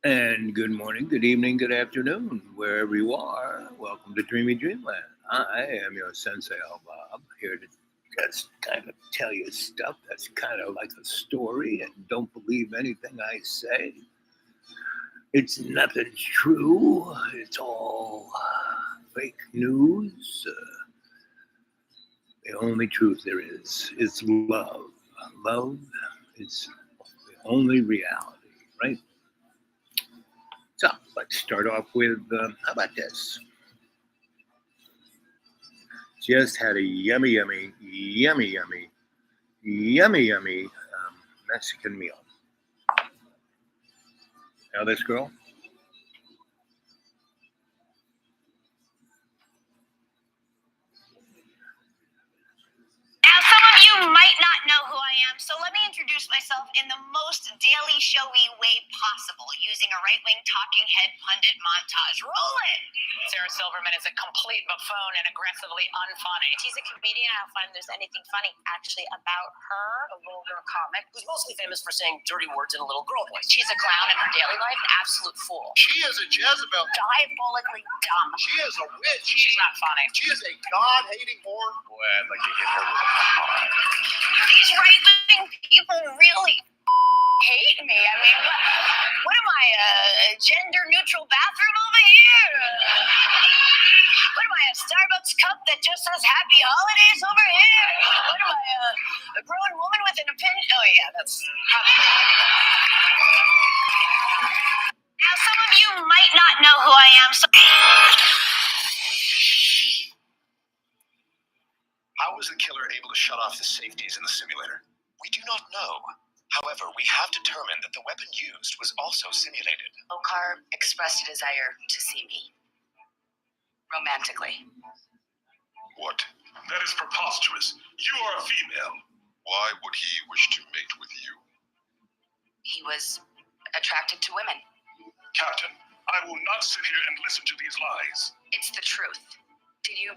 And good morning, good evening, good afternoon, wherever you are. Welcome to Dreamy Dreamland. I am your Sensei Al Bob, here to just kind of tell you stuff that's kind of like a story and don't believe anything I say. It's nothing true, it's all fake news. The only truth there is love. Love is the only reality, right? So let's start off with how about this? Just had a yummy Mexican meal. Now this girl, Now, some of you might not know who I am, so let me introduce myself in the most daily showy way possible, using a right-wing talking head pundit montage. Roll it! Sarah Silverman is a complete buffoon and aggressively unfunny. She's a comedian. I don't find there's anything funny actually about her. A vulgar comic who's mostly famous for saying dirty words in a little girl voice. She's a clown in her daily life, an absolute fool. She is a Jezebel. Diabolically dumb. She is a witch. She's not funny. She is a God-hating whore. Boy, I'd like to hit her with a car. These right-wing people really hate me. I mean, what am I, a gender-neutral bathroom over here? What am I, a Starbucks cup that just says Happy Holidays over here? What am I, a grown woman with an opinion? Oh, yeah, that's probably... Now, some of you might not know who I am, so... How was the killer able to shut off the safeties in the simulator? We do not know. However, we have determined that the weapon used was also simulated. Okar expressed a desire to see me. Romantically. What? That is preposterous. You are a female. Why would he wish to mate with you? He was attracted to women. Captain, I will not sit here and listen to these lies. It's the truth. Did you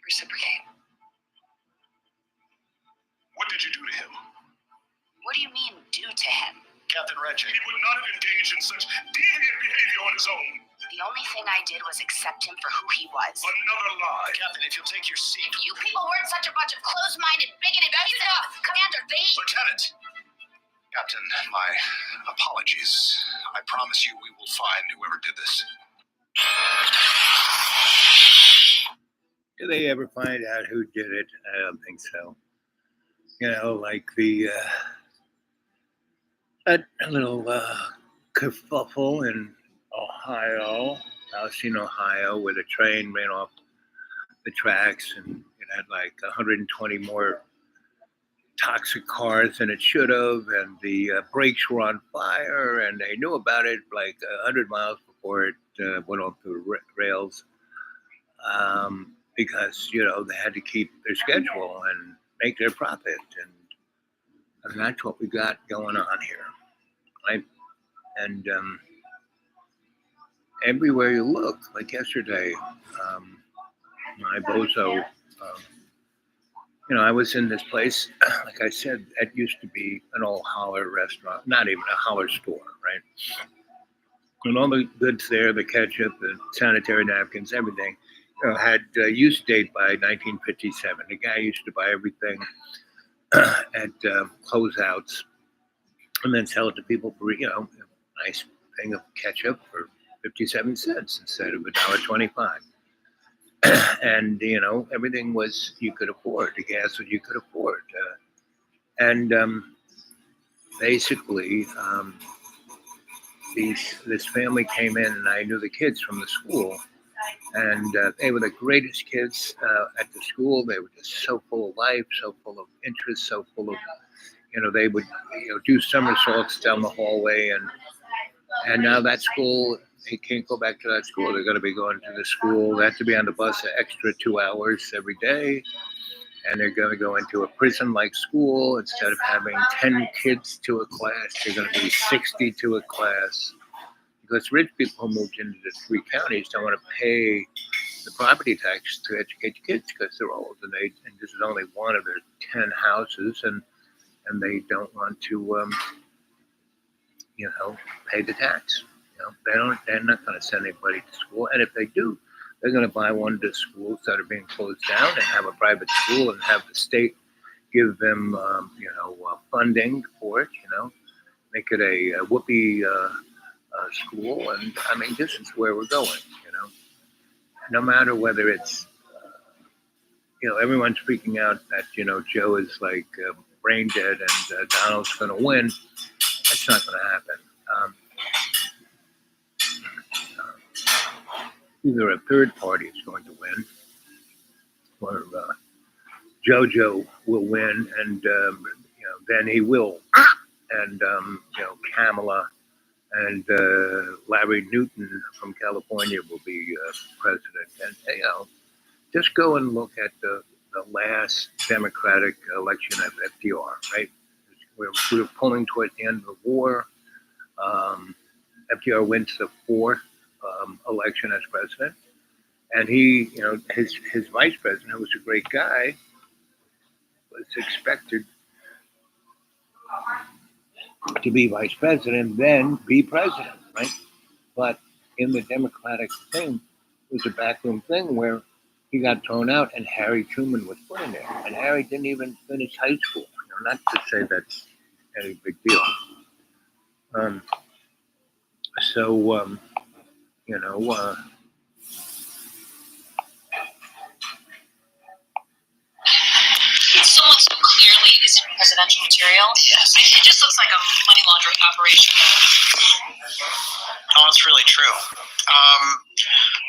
reciprocate? What did you do to him? What do you mean, do to him? Captain Ratchet. He would not have engaged in such deviant behavior on his own. The only thing I did was accept him for who he was. Another lie. Captain, if you'll take your seat. You people weren't such a bunch of closed-minded, bigoted pieces of Commander B. Lieutenant. Captain, my apologies. I promise you we will find whoever did this. did they ever find out who did it? I don't think so. You know, like the that little kerfuffle in Ohio, Alcine, Ohio, where the train ran off the tracks and it had like 120 more toxic cars than it should have, and the brakes were on fire, and they knew about it like 100 miles before it went off the rails, because you know they had to keep their schedule and make their profit, and that's what we got going on here, right? And everywhere you look, like yesterday, my bozo. You know, I was in this place, like I said, that used to be an old holler restaurant, not even a holler store, right? And all the goods there, the ketchup, the sanitary napkins, everything, you know, had use date by 1957. The guy used to buy everything at closeouts and then sell it to people for, you know, a nice thing of ketchup for 57 cents instead of $1.25. And you know, everything was you could afford. The gas was you could afford, and basically, this family came in, and I knew the kids from the school, and they were the greatest kids at the school. They were just so full of life, so full of interest, so full of, you know, they would, you know, do somersaults down the hallway, and now that school. They can't go back to that school. They're going to be going to the school. They have to be on the bus an extra 2 hours every day. And they're going to go into a prison-like school. Instead of having 10 kids to a class, they're going to be 60 to a class. Because rich people who moved into the 3 counties don't want to pay the property tax to educate the kids because they're old. And this is only one of their 10 houses. And they don't want to, pay the tax. They're not going to send anybody to school, and if they do, they're going to buy one of the schools that are being closed down and have a private school and have the state give them, funding for it. Make it a whoopee school, and I mean, this is where we're going. No matter whether it's, everyone's freaking out that Joe is like brain dead and Donald's going to win. That's not going to happen. Either a third party is going to win, or JoJo will win, and then he will, and Kamala and Larry Newton from California will be president. And just go and look at the last Democratic election of FDR. Right, we were pulling towards the end of the war. FDR wins the fourth election as president, and he, his vice president, who was a great guy, was expected to be vice president, then be president, right? But in the Democratic thing, it was a backroom thing where he got thrown out, and Harry Truman was put in there, and Harry didn't even finish high school. Not to say that's any big deal. Someone so clearly isn't presidential material. Yes. It just looks like a money laundering operation. Oh, it's really true.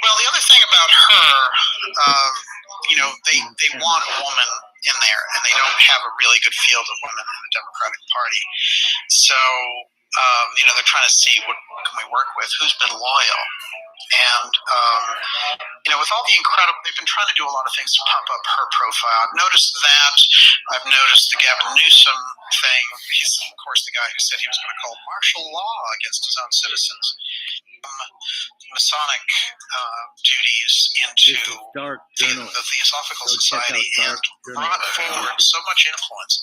Well, the other thing about her, they want a woman in there, and they don't have a really good field of women in the Democratic Party. So, they're trying to see what can we work with, who's been loyal. And, with all the they've been trying to do a lot of things to pump up her profile. I've noticed that. I've noticed the Gavin Newsom thing. He's, of course, the guy who said he was going to call martial law against his own citizens. Masonic duties into the Theosophical Society, and brought forward so much influence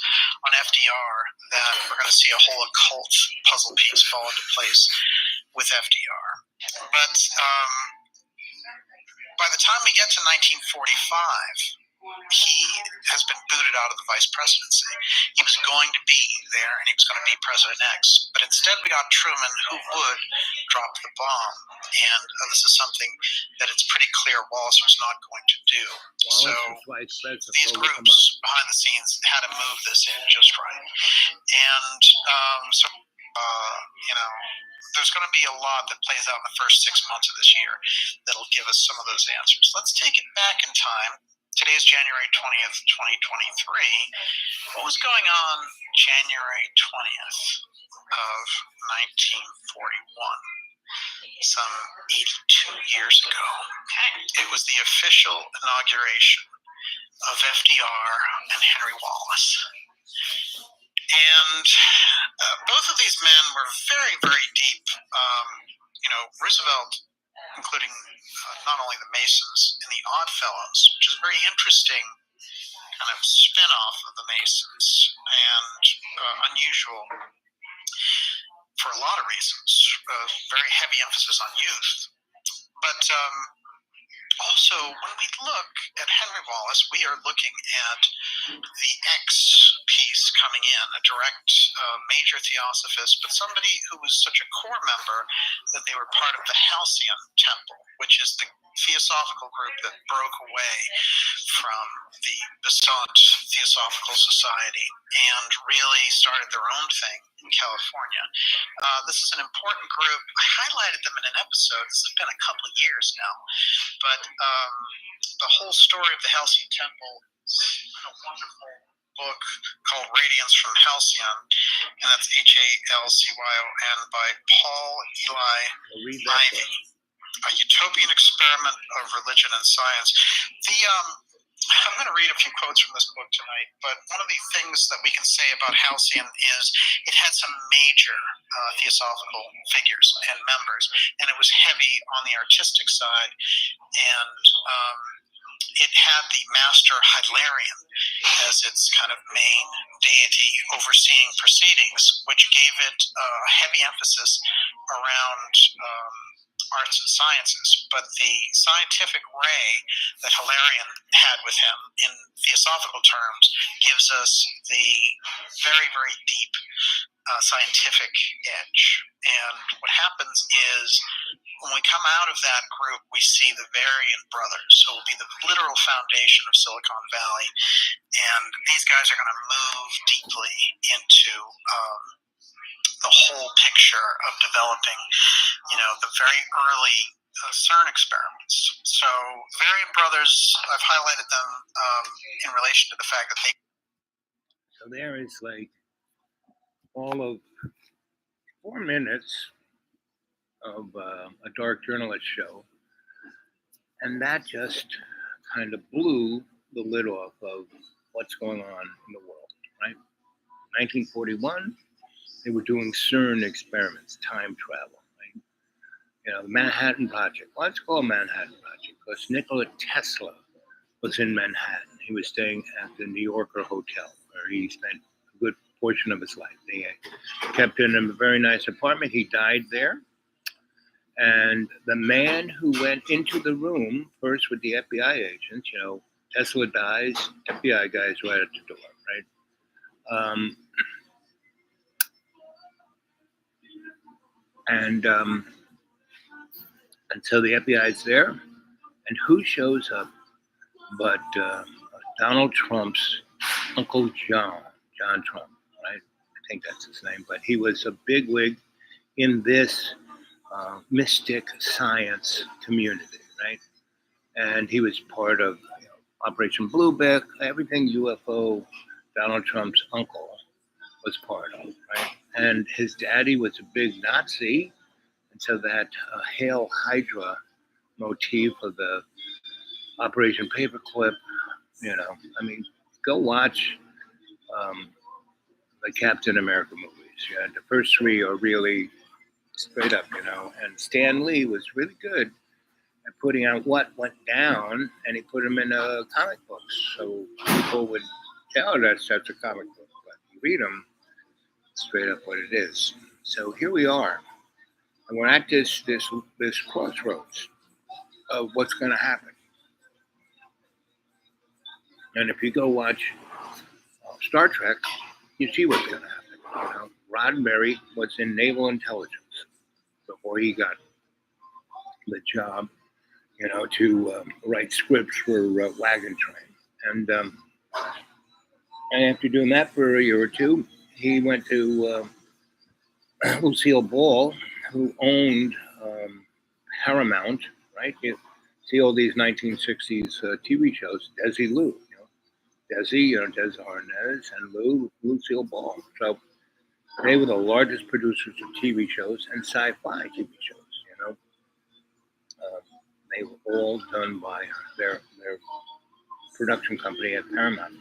on FDR that we're going to see a whole occult puzzle piece fall into place with FDR. But by the time we get to 1945, he has been booted out of the vice presidency. He was going to be there, and he was going to be President-X. But instead, we got Truman, who would drop the bomb. And this is something that it's pretty clear Wallace was not going to do. So these groups behind the scenes had to move this in just right. And there's going to be a lot that plays out in the first 6 months of this year that'll give us some of those answers. Let's take it back in time. Today's January 20th, 2023. What was going on January 20th of 1941? Some 82 years ago. It was the official inauguration of FDR and Henry Wallace. And both of these men were very, very deep. Roosevelt, including not only the Masons and the Oddfellows, which is a very interesting kind of spin-off of the Masons, and unusual for a lot of reasons. Very heavy emphasis on youth. But also, when we look at Henry Wallace, we are looking at the X piece coming in, a direct major theosophist, but somebody who was such a core member that they were part of the Halcyon Temple, which is the theosophical group that broke away from the Besant Theosophical Society and really started their own thing in California. This is an important group. I highlighted them in an episode. This has been a couple of years now. But the whole story of the Halcyon Temple is in a wonderful book called Radiance from Halcyon, and that's Halcyon by Paul Elie Ivy. A Utopian Experiment of Religion and Science. I'm going to read a few quotes from this book tonight, but one of the things that we can say about Halcyon is it had some major theosophical figures and members, and it was heavy on the artistic side, and it had the master Hydlarian as its kind of main deity overseeing proceedings, which gave it a heavy emphasis around arts and sciences. But the scientific ray that Hilarion had with him in theosophical terms gives us the very, very deep scientific edge. And what happens is when we come out of that group, we see the Varian brothers, who will be the literal foundation of Silicon Valley. And these guys are going to move deeply into the whole picture of developing, the very early CERN experiments. So Varian brothers, I've highlighted them in relation to the fact that they. So there is like all of 4 minutes of a dark journalist show, and that just kind of blew the lid off of what's going on in the world, right? 1941, they were doing CERN experiments, time travel, right? The Manhattan Project. Why it's called Manhattan Project? Because Nikola Tesla was in Manhattan. He was staying at the New Yorker Hotel, where he spent a good portion of his life. They kept him in a very nice apartment. He died there. And the man who went into the room first with the FBI agents, Tesla dies, FBI guys right at the door, right? And so the FBI is there, and who shows up but Donald Trump's Uncle John Trump, right? I think that's his name, but he was a bigwig in this mystic science community, right? And he was part of Operation Bluebeck, everything UFO. Donald Trump's uncle was part of, right? And his daddy was a big Nazi, and so that Hail Hydra motif of the Operation Paperclip, go watch the Captain America movies. The first 3 are really straight up, and Stan Lee was really good at putting out what went down, and he put them in comic books, so people would tell that's a comic book, but you read them, straight up what it is. So here we are, and we're at this crossroads of what's going to happen. And if you go watch Star Trek, you see what's going to happen. Roddenberry was in naval intelligence before he got the job, to write scripts for Wagon Train. And after doing that for a year or two, he went to Lucille Ball, who owned Paramount, right? You see all these 1960s TV shows, Desilu, Desi, Des Arnaz, and Lucille Ball. So they were the largest producers of TV shows and sci-fi TV shows, They were all done by their production company at Paramount,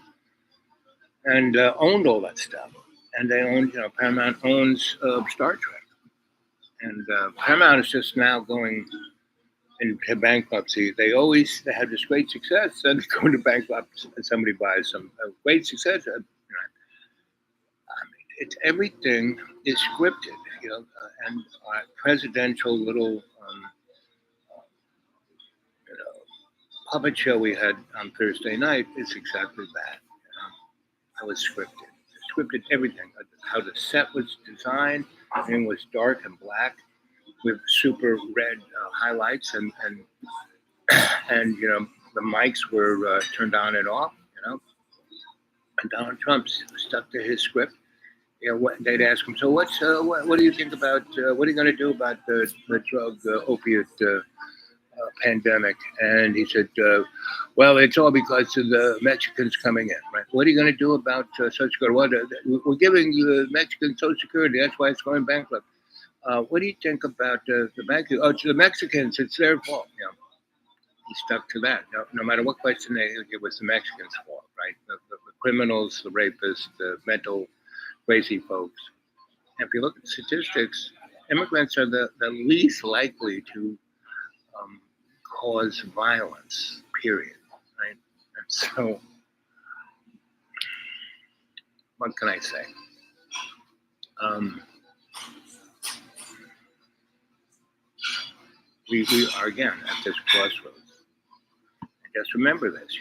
and owned all that stuff. And they owned, Paramount owns Star Trek. And Paramount is just now going into bankruptcy. They have this great success, then they go into bankruptcy, and somebody buys some great success. It's everything is scripted, and our presidential little puppet show we had on Thursday night is exactly that. It was scripted. Scripted everything. How the set was designed, everything was dark and black with super red highlights, and the mics were turned on and off. And Donald Trump stuck to his script. They'd ask him, so what do you think about, what are you going to do about the drug opiate pandemic? And he said, well, it's all because of the Mexicans coming in, right? What are you going to do about Social Security? Well, we're giving the Mexicans Social Security. That's why it's going bankrupt. What do you think about the Mexicans? Oh, it's the Mexicans. It's their fault. He stuck to that. No matter what question it was the Mexicans' fault, right? The criminals, the rapists, the mental crazy folks. And if you look at statistics, immigrants are the least likely to cause violence, period. So, what can I say? We are again at this crossroads. And just remember this,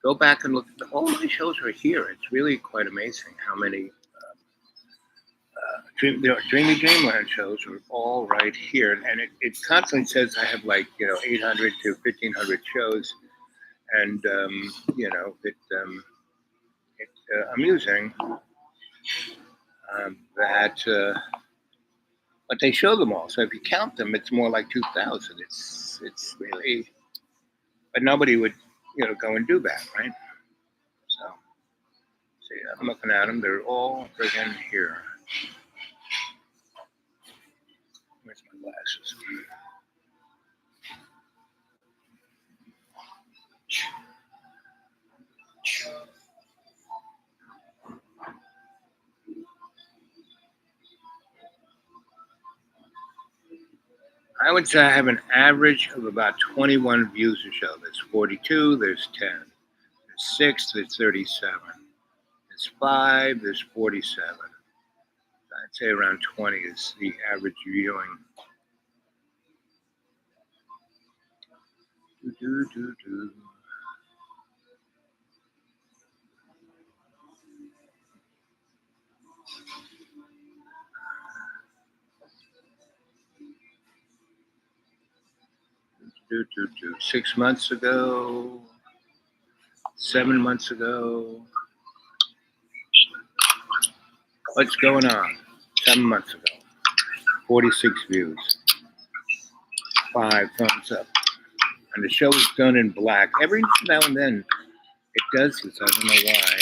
go back and look. All my shows are here. It's really quite amazing how many Dreamy Dreamland shows are all right here. And it constantly says I have 800 to 1,500 shows. And, it's amusing that, but they show them all. So if you count them, it's more like 2,000. It's really, but nobody would, go and do that, right? So, see, I'm looking at them. They're all friggin' here. Where's my glasses? I would say I have an average of about 21 views a show. There's 42, there's 10. There's 6, there's 37. There's 5, there's 47. I'd say around 20 is the average viewing. Do. 6 months ago, 7 months ago. What's going on? 7 months ago, 46 views, 5 thumbs up. And the show is done in black. Every now and then it does this. I don't know why.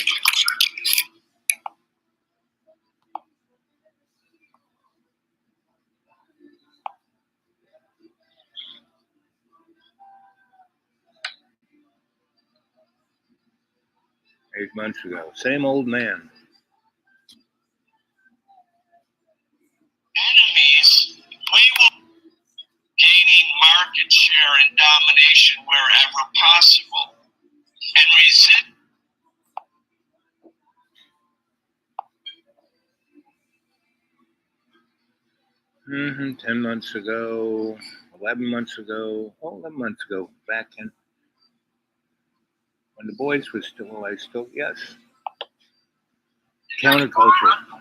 Eight months ago. Same old man. Enemies, we will gaining market share and domination wherever possible. And resist. 10 months ago, 11 months ago, 11 months ago, back in when the boys were still, yes. Counterculture. And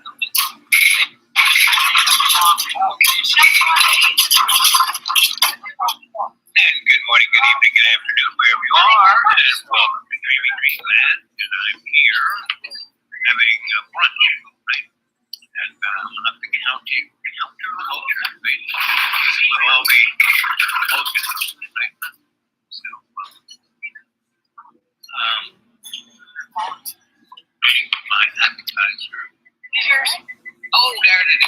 good morning, good evening, good afternoon, wherever you are, and welcome to Dreamy Dreamland. And I'm here having a brunch, right? And up the counterculture, right? All the focus, right? So, waiting for my appetizer. Oh, there it is.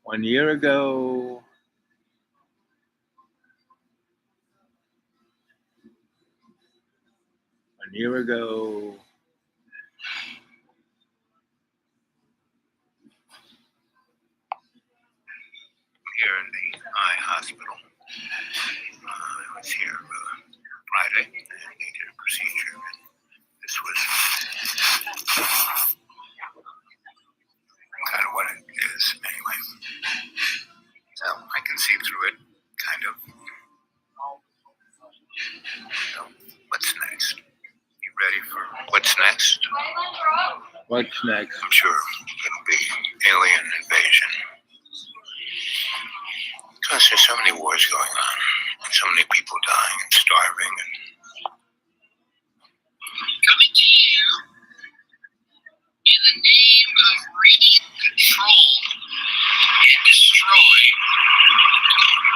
One year ago, here in the eye hospital. I was here Friday and they did a procedure. This was kind of what it is anyway. So I can see through it, kind of. So what's next? You ready for what's next? What's next? I'm sure it'll be alien invasion. Because there's so many wars going on, and so many people dying and starving. And Coming to you in the name of reaching control and destroy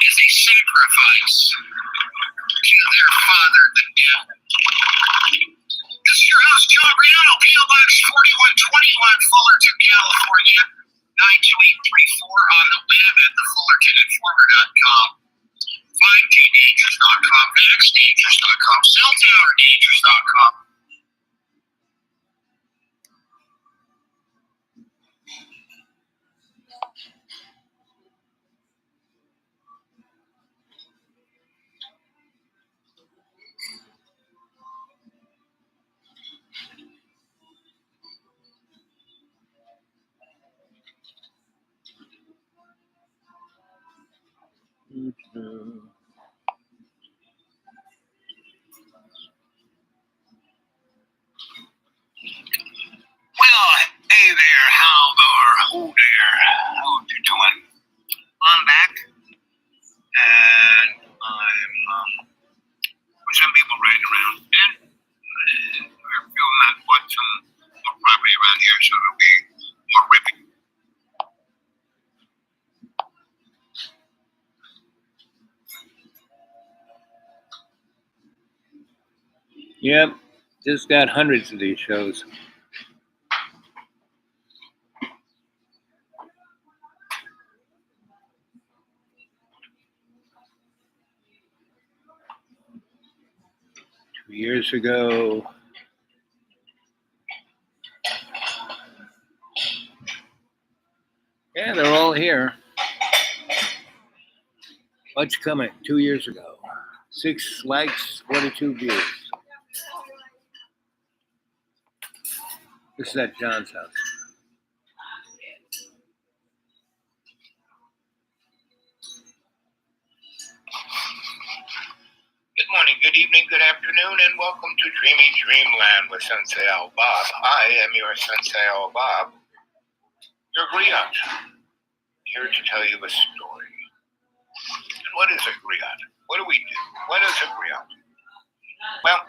is a sacrifice to their father, the devil. This is your host, Joe Griano, P.O. Box 4121, Fullerton, California, 92834 on the web at thefullertoninformer.com. FindTDangers.com, VaxDangers.com, CellTowerDangers.com. Yep, just got hundreds of these shows. Years ago. Yeah, they're all here. What's coming? 2 years ago. 6 likes, 42 views. This is at John's house. Good morning, good evening, good afternoon, and welcome to Dreamy Dreamland with Sensei Al Bob. I am your Sensei Al Bob, your griot, here to tell you a story. And what is a griot? What do we do? What is a griot? Well,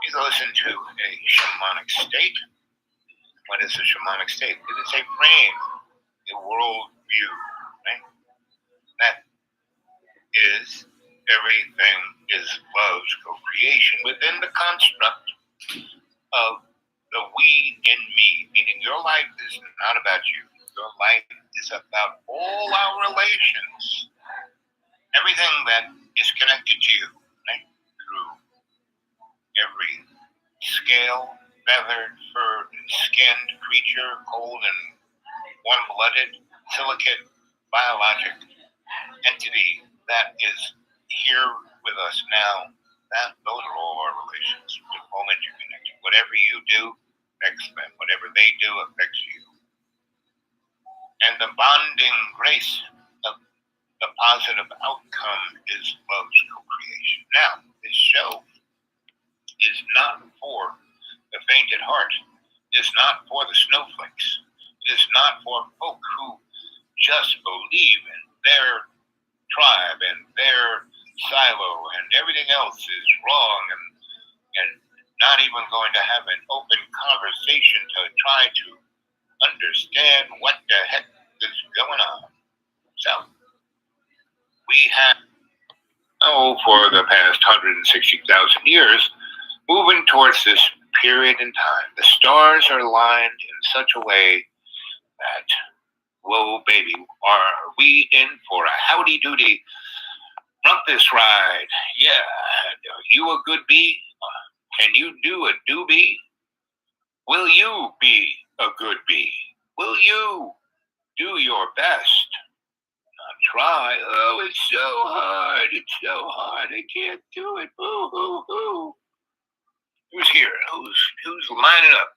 you listen to a shamanic state. What is a shamanic state? It is a frame, a world view, right? That is everything is love's co-creation within the construct of the we in me, meaning your life is not about you. Your life is about all our relations, everything that is connected to you, right? Through every scale, feathered, furred, skinned creature, cold and warm-blooded, silicate, biologic entity that is here with us now. Those are all our relations. They're all interconnected. Whatever you do affects them. Whatever they do affects you. And the bonding grace of the positive outcome is love's co-creation. Now, this show is not for the faint at heart. It is not for the snowflakes. It is not for folk who just believe in their tribe and their silo and everything else is wrong and not even going to have an open conversation to try to understand what the heck is going on. So, we have, for the past 160,000 years, moving towards this period in time. The stars are aligned in such a way that, whoa, baby, are we in for a howdy-doody rumpus ride? Yeah, are you a good bee? Can you do a doobie? Will you be a good bee? Will you do your best? Try. Oh, it's so hard. It's so hard. I can't do it. Boo hoo hoo. Who's here? Who's lining up?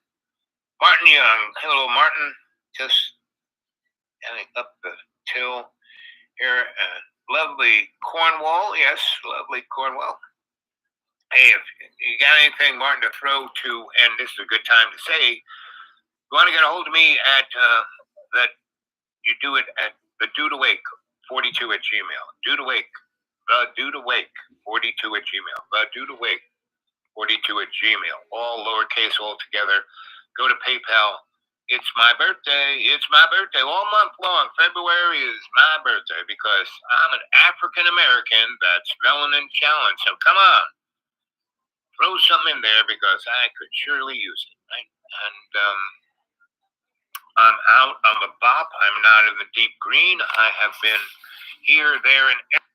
Martin Young. Hello, Martin. Just heading up the till here. Lovely Cornwall. Yes, lovely Cornwall. Hey, if you got anything, Martin, to throw to, and this is a good time to say, you want to get a hold of me at that. You do it at the Dude Awake 42 at Gmail. Dude Awake. The Dude Awake 42 at Gmail. The Dude Awake 42 at Gmail. All lowercase, all together. Go to PayPal. It's my birthday. It's my birthday all month long. February is my birthday because I'm an African American that's melanin challenged. So come on, throw something in there because I could surely use it. Right? And I'm out on the bop. I'm not in the deep green. I have been here, there, and everywhere.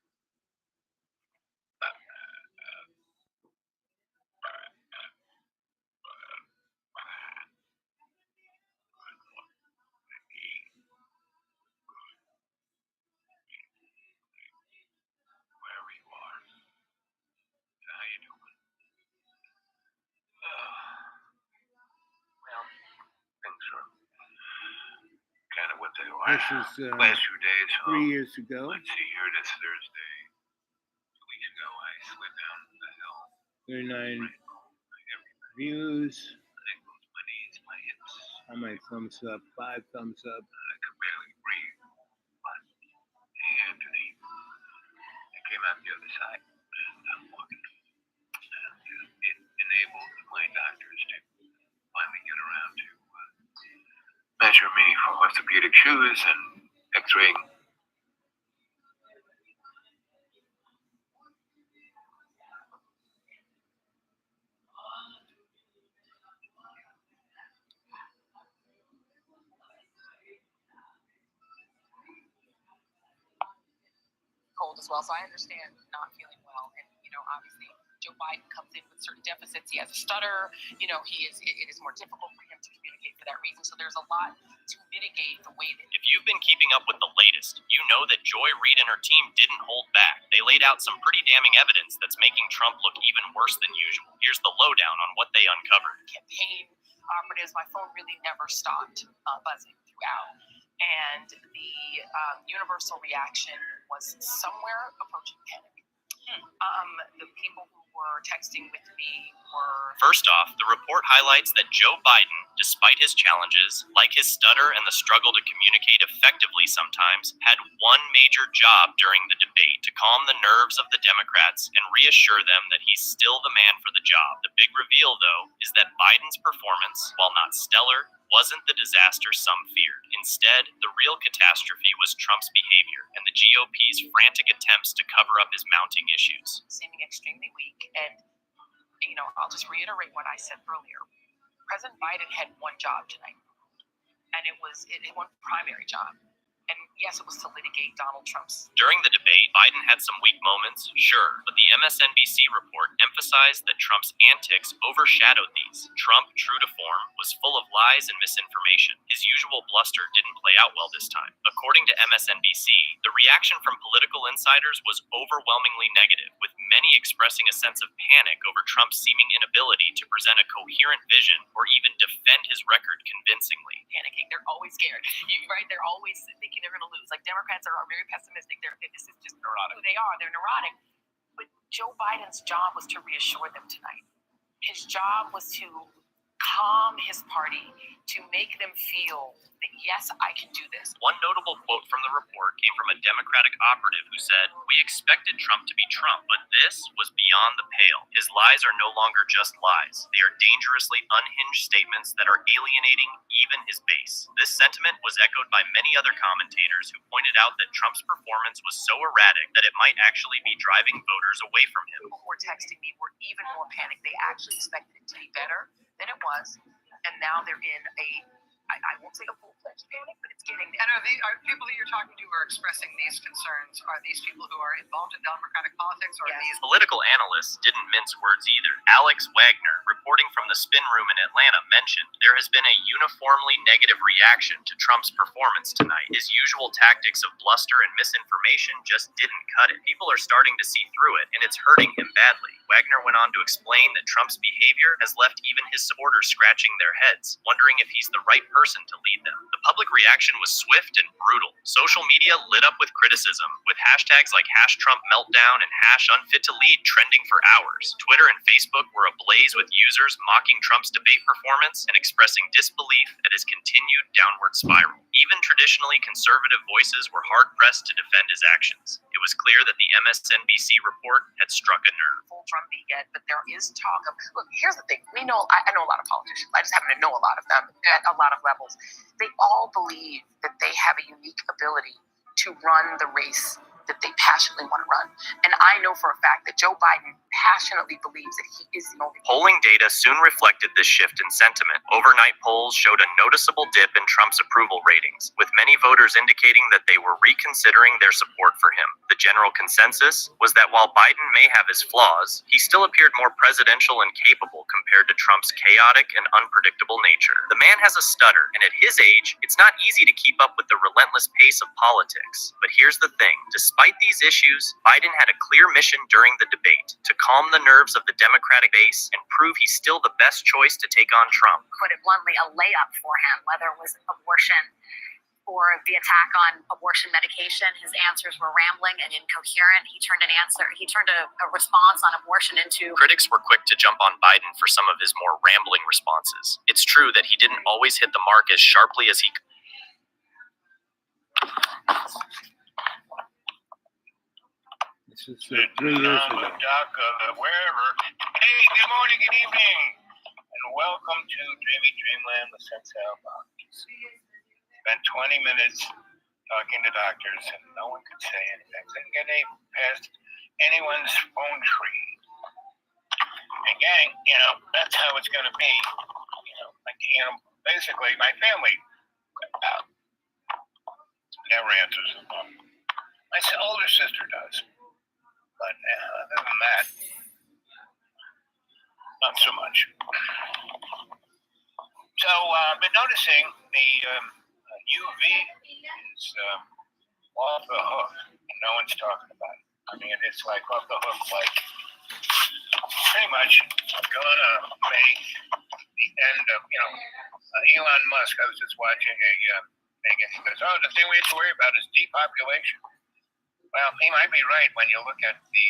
Wherever you are. How you doing? Well, things are kind of what they are. This is Last few days. 3 years ago. Let's see here. This Thursday. 2 weeks ago, I slid down the hill. 39 Right. views. My ankles, my knees, my hips. How many thumbs up? 5 thumbs up. I could barely breathe. But Anthony, I came out the other side and I'm walking. And it enabled my doctors to finally get around to measure me for orthopedic shoes and x-raying. cold as well, so I understand not feeling well. And, obviously, Joe Biden comes in with certain deficits. He has a stutter. It is more difficult for him to communicate for that reason. So there's a lot to mitigate the way that. If you've been keeping up with the latest, you know that Joy Reid and her team didn't hold back. They laid out some pretty damning evidence that's making Trump look even worse than usual. Here's the lowdown on what they uncovered. Campaign operatives, my phone really never stopped buzzing throughout. And the universal reaction was somewhere approaching panic. The people who were texting with me were... First off, the report highlights that Joe Biden, despite his challenges, like his stutter and the struggle to communicate effectively sometimes, had one major job during the debate: to calm the nerves of the Democrats and reassure them that he's still the man for the job. The big reveal, though, is that Biden's performance, while not stellar, wasn't the disaster some feared. Instead, the real catastrophe was Trump's behavior and the GOP's frantic attempts to cover up his mounting issues. Seeming extremely weak. And, I'll just reiterate what I said earlier. President Biden had one job tonight, and it was one primary job. And yes, it was to litigate Donald Trump's. During the debate, Biden had some weak moments, sure, but the MSNBC report emphasized that Trump's antics overshadowed these. Trump, true to form, was full of lies and misinformation. His usual bluster didn't play out well this time. According to MSNBC, the reaction from political insiders was overwhelmingly negative, with many expressing a sense of panic over Trump's seeming inability to present a coherent vision or even defend his record convincingly. Panicking, they're always scared, right? They're always thinking they're going to lose. Like, Democrats are very pessimistic. This is just neurotic. Who they are. They're neurotic. But Joe Biden's job was to reassure them tonight. His job was to calm his party, to make them feel that, yes, I can do this. One notable quote from the report came from a Democratic operative who said, "We expected Trump to be Trump, but this was beyond the pale. His lies are no longer just lies. They are dangerously unhinged statements that are alienating even his base." This sentiment was echoed by many other commentators who pointed out that Trump's performance was so erratic that it might actually be driving voters away from him. People who were texting me were even more panicked. They actually expected it to be better than it was, and now they're in I won't say a full-fledged panic, but it's getting there. And are people that you're talking to who are expressing these concerns, are these people who are involved in Democratic politics, or Yes. are these... Political analysts didn't mince words either. Alex Wagner, reporting from the Spin Room in Atlanta, mentioned there has been a uniformly negative reaction to Trump's performance tonight. His usual tactics of bluster and misinformation just didn't cut it. People are starting to see through it, and it's hurting him badly. Wagner went on to explain that Trump's behavior has left even his supporters scratching their heads, wondering if he's the right person to lead them. The public reaction was swift and brutal. Social media lit up with criticism, with hashtags like #TrumpMeltdown and #UnFitToLead trending for hours. Twitter and Facebook were ablaze with users mocking Trump's debate performance and expressing disbelief at his continued downward spiral. Even traditionally conservative voices were hard-pressed to defend his actions. It was clear that the MSNBC report had struck a nerve. Full drumbeat yet, but there is talk of, look, here's the thing. I know a lot of politicians. I just happen to know a lot of them at a lot of levels. They all believe that they have a unique ability to run the race that they passionately want to run. And I know for a fact that Joe Biden passionately believes that he is the only one. Polling data soon reflected this shift in sentiment. Overnight polls showed a noticeable dip in Trump's approval ratings, with many voters indicating that they were reconsidering their support for him. The general consensus was that while Biden may have his flaws, he still appeared more presidential and capable compared to Trump's chaotic and unpredictable nature. The man has a stutter, and at his age, it's not easy to keep up with the relentless pace of politics. But here's the thing. Despite these issues, Biden had a clear mission during the debate: to calm the nerves of the Democratic base and prove he's still the best choice to take on Trump. Put it bluntly, a layup for him, whether it was abortion or the attack on abortion medication. His answers were rambling and incoherent. He turned a response on abortion into... Critics were quick to jump on Biden for some of his more rambling responses. It's true that he didn't always hit the mark as sharply as he... This is 3 years ago. Wherever. Hey, good morning, good evening, and welcome to Dreamy Dreamland with Sensei Bob. Spent 20 minutes talking to doctors, and no one could say anything. Couldn't get past anyone's phone tree. And gang, that's how it's going to be. Basically, my family never answers the phone. My older sister does. But other than that, not so much. So I've been noticing the UV is off the hook. And no one's talking about it. I mean, it's like off the hook, like pretty much gonna make the end of, Elon Musk. I was just watching a thing, and he goes, "Oh, the thing we have to worry about is depopulation." Well, he might be right when you look at the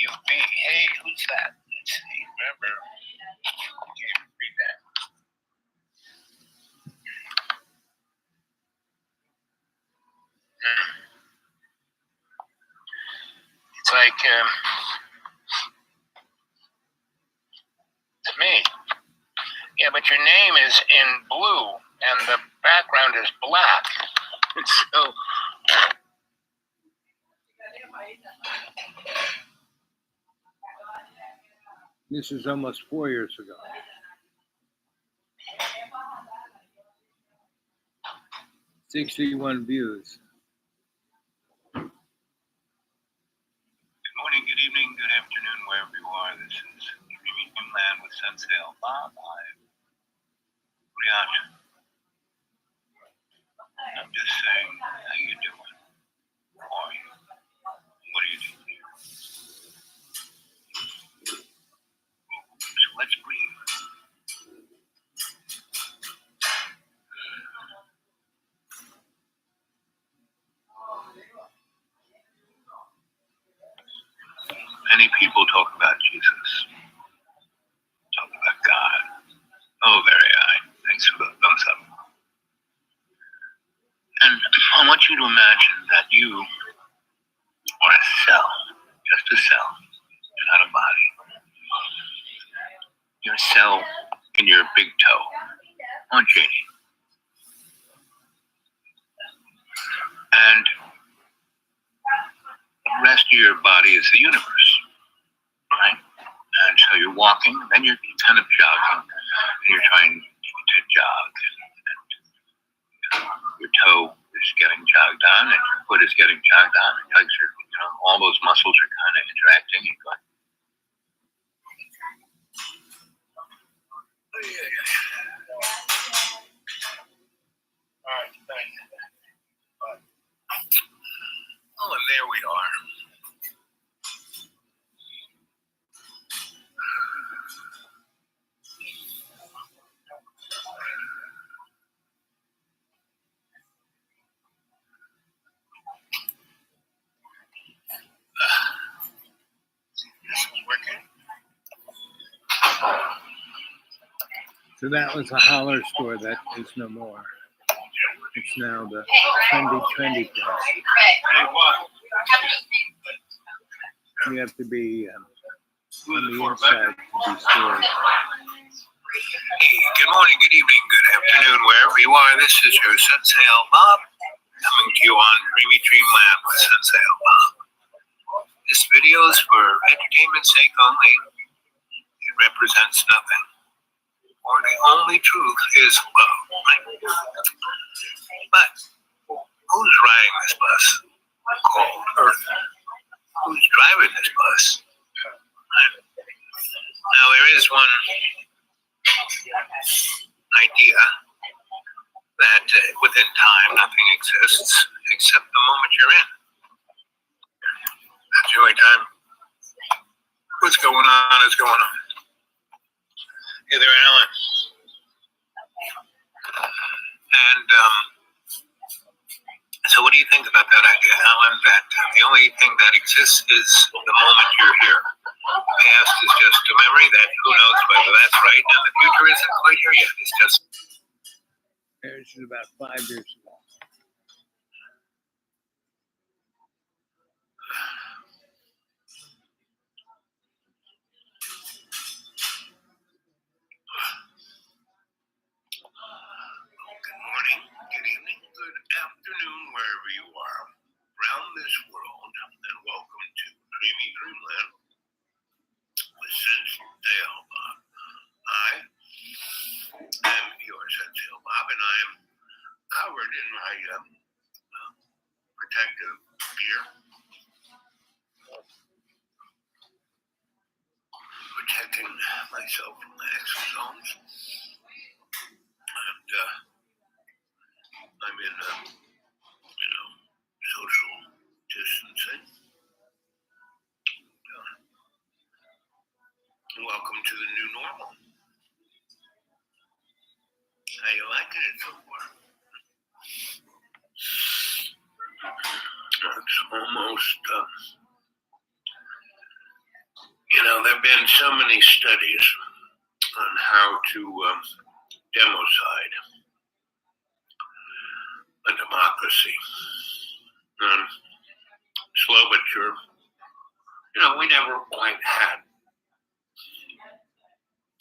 UV. Hey, who's that? Let's see. Remember, I can't read that. It's like to me. Yeah, but your name is in blue and the background is black. So This is almost 4 years ago. "61 views." good morning, good evening, good afternoon, wherever you are. This is Dreamy Dreamland with Sensei Bob. I'm Rihanna. I'm just saying, how you doing? How are you? What are you doing here? So let's breathe. Many people talk about Jesus, talk about God. Oh, very high. Thanks for the thumbs up. And I want you to imagine that you are a cell, just a cell. You're not a body. You're a cell in your big toe. On Janie. And the rest of your body is the universe, right? And so you're walking, and then you're kind of jogging, and you're trying to jog. And your toe is getting jogged on, and your foot is getting jogged on. And legs are, all those muscles are kind of interacting. And going, all right, thanks. Oh, and there we are. This is working. So that was a holler store that is no more. It's now the trendy place. Hey, what? You have to be on the inside to be stored. Hey, good morning, good evening, good afternoon, wherever you are. This is your Sensei Bob, coming to you on Dreamy Dreamland with Sensei Bob. This video is for entertainment's sake only. It represents nothing. For the only truth is love. But who's riding this bus called Earth? Who's driving this bus? Now there is one idea that within time nothing exists except the moment you're in. That's the only time. What's going on is going on. Hey there, Alan. And so what do you think about that idea, Alan, that the only thing that exists is the moment you're here? The past is just a memory that who knows whether that's right, and the future isn't quite here yet. It's just... This is about 5 years ago. Good morning, good evening, good afternoon, wherever you are around this world, and welcome to Dreamy Dreamland with Sensei Bob. I am your Sensei Bob, and I am covered in my protective fear, protecting myself from the exosomes, and I'm in, social distancing. Welcome to the new normal. How you liking it so far? It's almost, there have been so many studies on how to democide a democracy. Slow but sure. We never quite had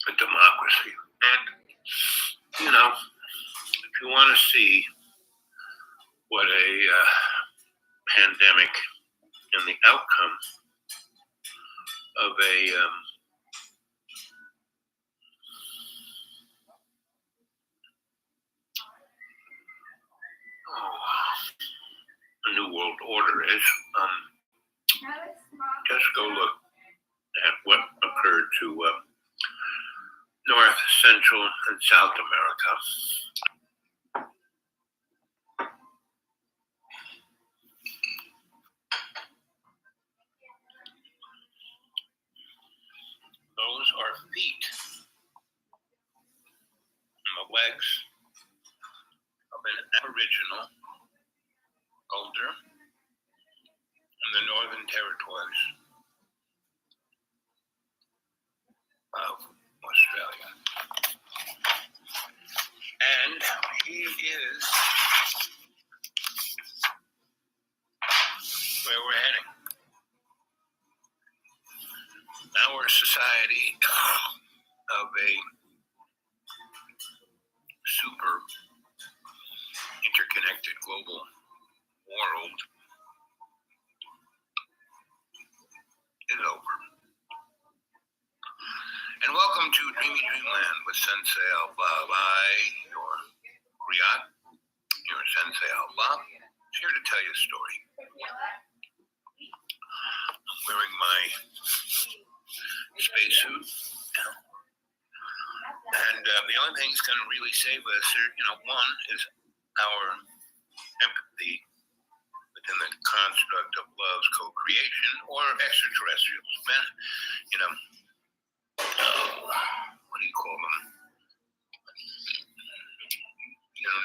a democracy. And, if you want to see what a pandemic and the outcome of a new world order is, just go look at what occurred to North, Central, and South America. Those are feet and the legs of an Aboriginal elder in the Northern Territories of Australia. And he is where we're heading. Our society of a super interconnected global world is over. And welcome to Dreamy Dreamland with Sensei Al-Bab. I, your Riyadh, your Sensei Al-Bab, is here to tell you a story. I'm wearing my spacesuit, and the only thing that's going to really save us, one is our empathy within the construct of love's co-creation, or extraterrestrials. What do you call them?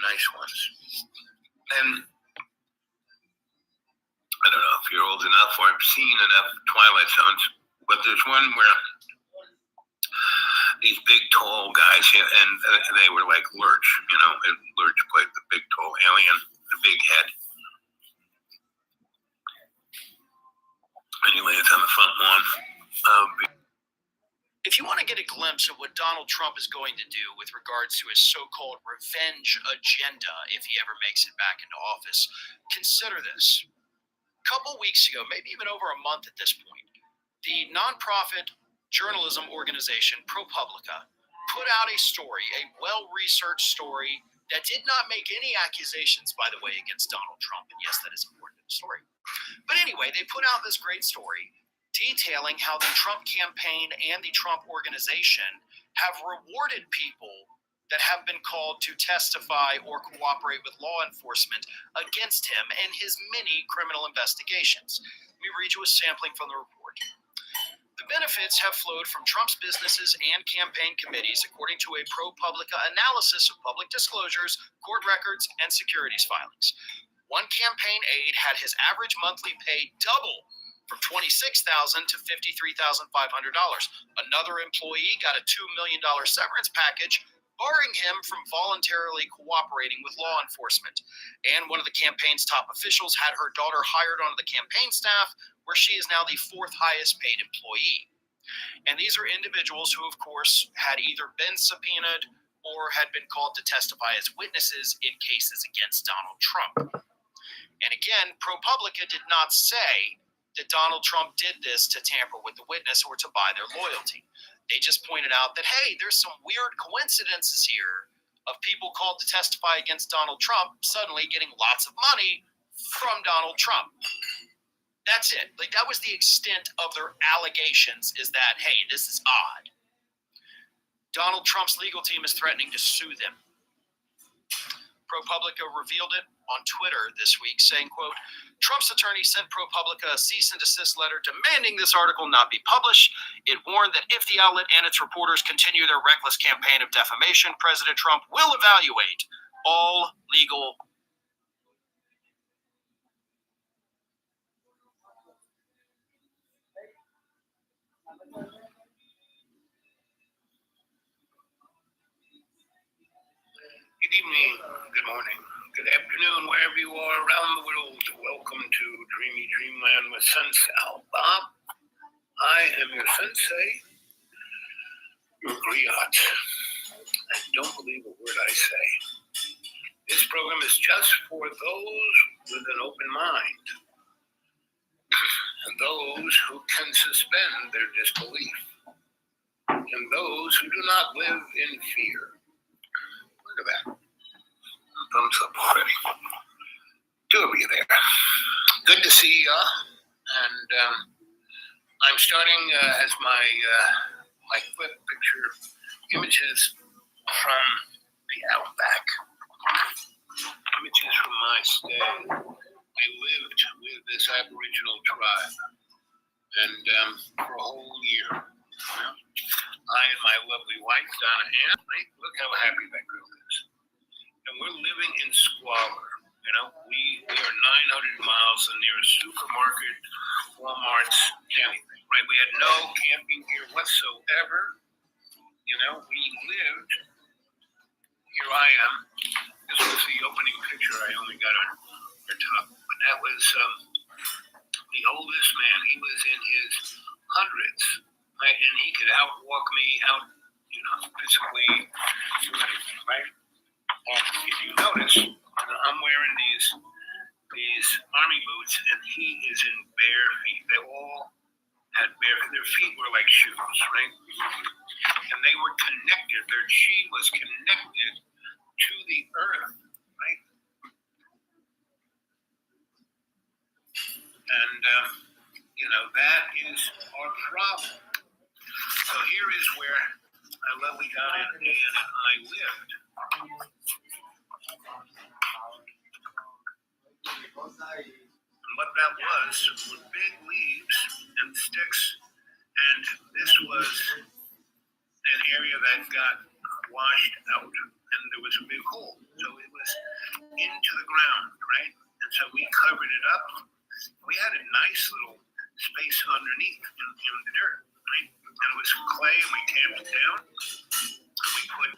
Nice ones. And I don't know if you're old enough or have seen enough Twilight Zones, but there's one where these big, tall guys, and they were like Lurch, and Lurch played the big, tall alien, the big head. Anyway, it's on the front lawn. If you want to get a glimpse of what Donald Trump is going to do with regards to his so-called revenge agenda if he ever makes it back into office, consider this. A couple weeks ago, maybe even over a month at this point, the nonprofit journalism organization ProPublica put out a story, a well-researched story that did not make any accusations, by the way, against Donald Trump. And yes, that is important in the story. But anyway, they put out this great story detailing how the Trump campaign and the Trump organization have rewarded people that have been called to testify or cooperate with law enforcement against him and his many criminal investigations. Let me read you a sampling from the report. The benefits have flowed from Trump's businesses and campaign committees, according to a ProPublica analysis of public disclosures, court records, and securities filings. One campaign aide had his average monthly pay double from $26,000 to $53,500. Another employee got a $2 million severance package, barring him from voluntarily cooperating with law enforcement. And one of the campaign's top officials had her daughter hired onto the campaign staff, where she is now the fourth highest paid employee. And these are individuals who, of course, had either been subpoenaed or had been called to testify as witnesses in cases against Donald Trump. And again, ProPublica did not say that Donald Trump did this to tamper with the witness or to buy their loyalty. They just pointed out that, hey, there's some weird coincidences here of people called to testify against Donald Trump suddenly getting lots of money from Donald Trump. That's it. Like, that was the extent of their allegations, is that, hey, this is odd. Donald Trump's legal team is threatening to sue them. ProPublica revealed it on Twitter this week, saying, quote, Trump's attorney sent ProPublica a cease and desist letter demanding this article not be published. It warned that if the outlet and its reporters continue their reckless campaign of defamation, President Trump will evaluate all legal. Good evening, good morning, good afternoon, wherever you are around the world. Welcome to Dreamy Dreamland with Sensei Al Bob. I am your sensei, your griot. And don't believe a word I say. This program is just for those with an open mind and those who can suspend their disbelief and those who do not live in fear. Look at that. Thumbs up already. Two of you there. Good to see ya. And I'm starting as my clip picture images from the outback. Images from my stay. I lived with this Aboriginal tribe, and for a whole year. I and my lovely wife, Donna Ann, look how happy that girl is. And we're living in squalor. You know, we are 900 miles from the nearest supermarket, Walmart's, anything, right? We had no camping gear whatsoever. You know, we lived, here I am. This was the opening picture I only got on the top. But that was the oldest man. He was in his hundreds, right? And he could outwalk me, physically do anything, right? And if you notice, I'm wearing these army boots, and he is in bare feet. They all had their feet were like shoes, right? And they were connected. Their chi was connected to the earth, right? And that is our problem. So here is where my lovely Donna and I lived. And what that was were big leaves and sticks, and this was an area that got washed out, and there was a big hole, so it was into the ground, right? And so we covered it up. We had a nice little space underneath in the dirt, right? And it was clay, and we tamped it down, and we put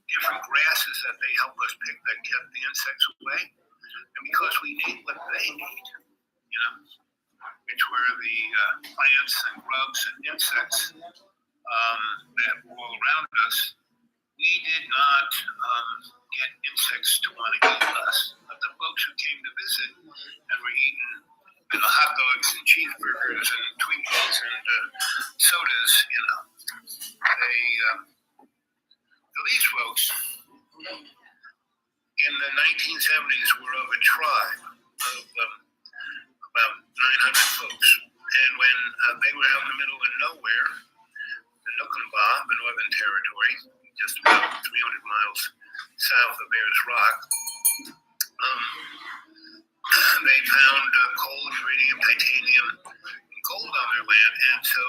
different grasses that they help us pick that kept the insects away. And because we need what they need, which were the plants and grubs and insects that were all around us, we did not get insects to want to eat us. But the folks who came to visit and were eating hot dogs and cheeseburgers and Twinkies and sodas, these folks in the 1970s were of a tribe of about 900 folks. And when they were out in the middle of nowhere, the Nukumba, the Northern Territory, just about 300 miles south of Ayers Rock, they found coal, uranium, titanium, and gold on their land. And so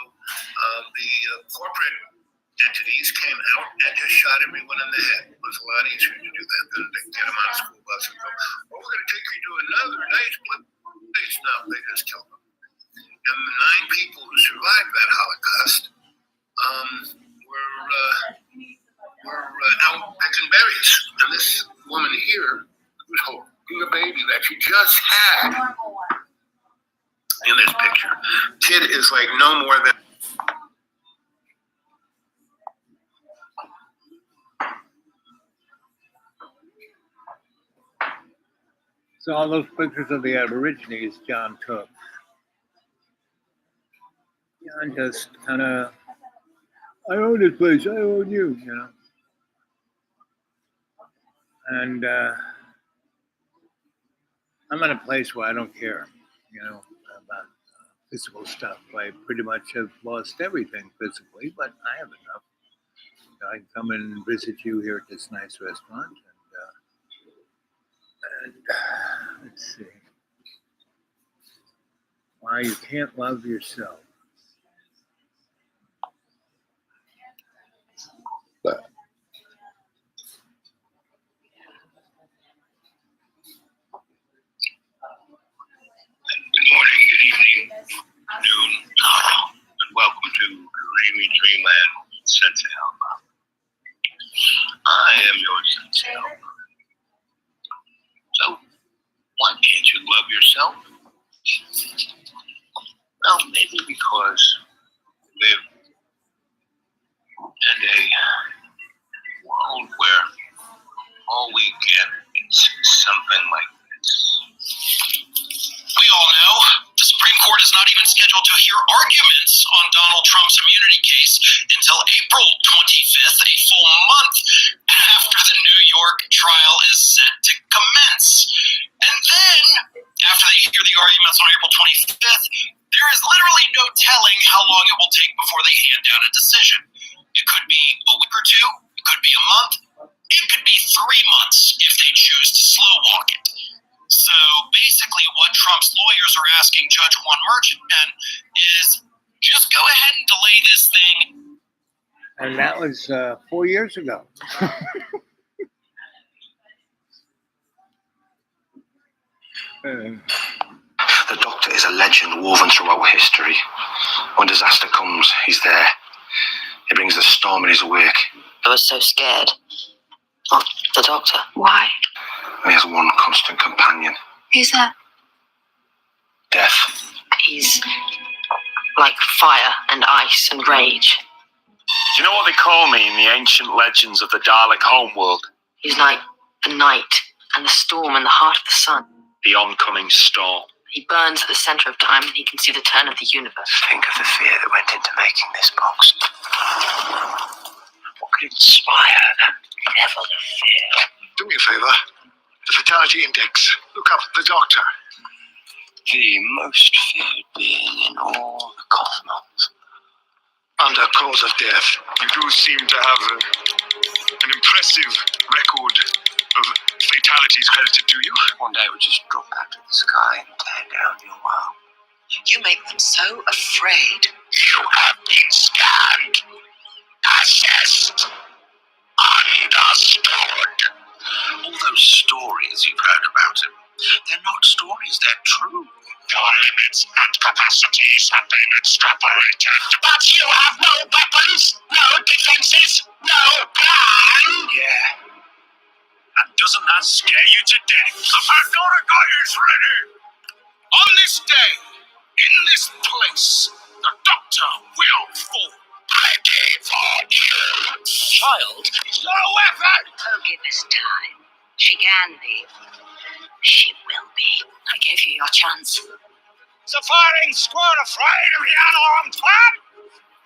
the corporate entities came out and just shot everyone in the head. It was a lot easier to do that than to get them on a school bus and go, we're going to take you to another nice place. No, they just killed them. And the 9 people who survived that Holocaust were out picking berries. And this woman here was holding a baby that she just had in this picture. Kid is like no more than So all those pictures of the Aborigines John took. John just kind of, I own this place, I own you, And I'm in a place where I don't care, about physical stuff. I pretty much have lost everything physically, but I have enough. I can come and visit you here at this nice restaurant, and let's see. Why you can't love yourself. Good morning, good evening, noon, and welcome to Dreamy Dreamland with Sensei Alba. I am your Sensei Alba. So, why can't you love yourself? Well, maybe because we live in a world where all we get is something like this. We all know the Supreme Court is not even scheduled to hear arguments on Donald Trump's immunity case until April 25th, a full month after the New York trial is set to commence. And then, after they hear the arguments on April 25th, there is literally no telling how long it will take before they hand down a decision. It could be a week or two, it could be a month, it could be 3 months if they choose to slow walk it. So basically what Trump's lawyers are asking Judge Juan Merchan is just go ahead and delay this thing. And that was 4 years ago. The Doctor is a legend woven throughout history. When disaster comes, he's there. He brings the storm in his wake. I was so scared of the Doctor. Why? And he has one constant companion. Who's that? Death. He's like fire and ice and rage. Do you know what they call me in the ancient legends of the Dalek homeworld? He's like the night and the storm in the heart of the sun. The oncoming storm. He burns at the center of time and he can see the turn of the universe. Think of the fear that went into making this box. What could inspire that level of fear? Do me a favour. The fatality index. Look up the Doctor. The most feared being in all the cosmos. Under cause of death. You do seem to have an impressive record of fatalities credited to you. One day it would just drop out of the sky and tear down your world. You make them so afraid. You have been scanned, assessed, understood. All those stories you've heard about him, they're not stories, they're true. Your limits and capacities have been extrapolated. But you have no weapons, no defenses, no plan. Yeah. And doesn't that scare you to death? The Pandora is ready. On this day, in this place, the Doctor will fall. Ready for you. Child, No weapon. Oh, give us time. She can be. She will be. I gave you your chance. Is the firing squad afraid of the unarmed fan?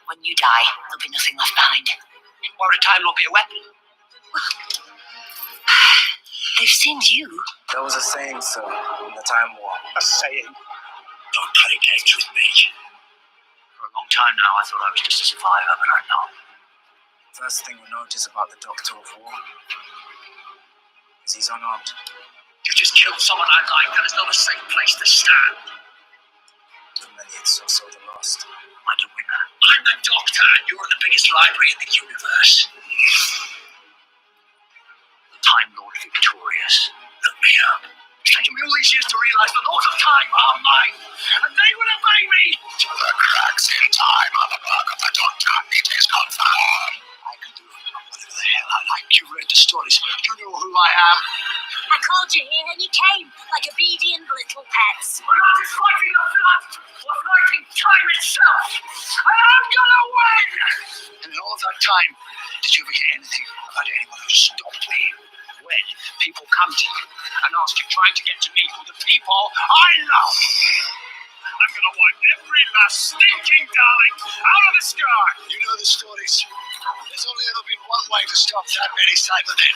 When you die, there'll be nothing left behind. why would a Time Lord be a weapon? They've seen you. There was a saying, sir, in the Time War. A saying. Don't play games with me. For a long time now, I thought I was just a survivor, but I'm not. First thing we notice about the Doctor of War is he's unarmed. You just killed someone I like. That is not a safe place to stand. Too many, it's so the lost. I'm the winner. I'm the Doctor, and you're in the biggest library in the universe. The Time Lord victorious. Look me up. It's taken me all these years to realise the laws of time are mine, and they will obey me. The cracks in time are the work of the Doctor. It is confirmed. I can do whatever the hell I like. You read the stories. You know who I am. I called you in and you came, like obedient little pets. We're not just fighting the flood. We're fighting time itself. And I'm gonna win! And in all of that time, did you ever hear anything about anyone who stopped me? When people come to you and ask you, trying to get to me, the people I love. I'm gonna wipe every last stinking Dalek out of the sky. You know the stories. There's only ever been one way to stop that many Cybermen.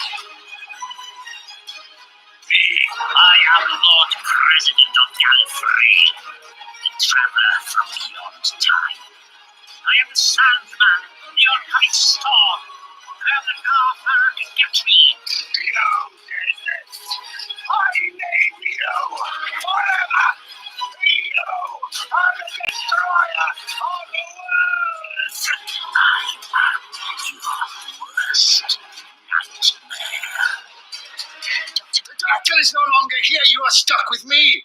Me. I am Lord President of Gallifrey, the traveler from beyond time. I am the Sandman, the oncoming storm. I am the Garfarer to get me. You did it. I name you forever. You are the destroyer of the world. I am your worst nightmare. The doctor is no longer here. You are stuck with me.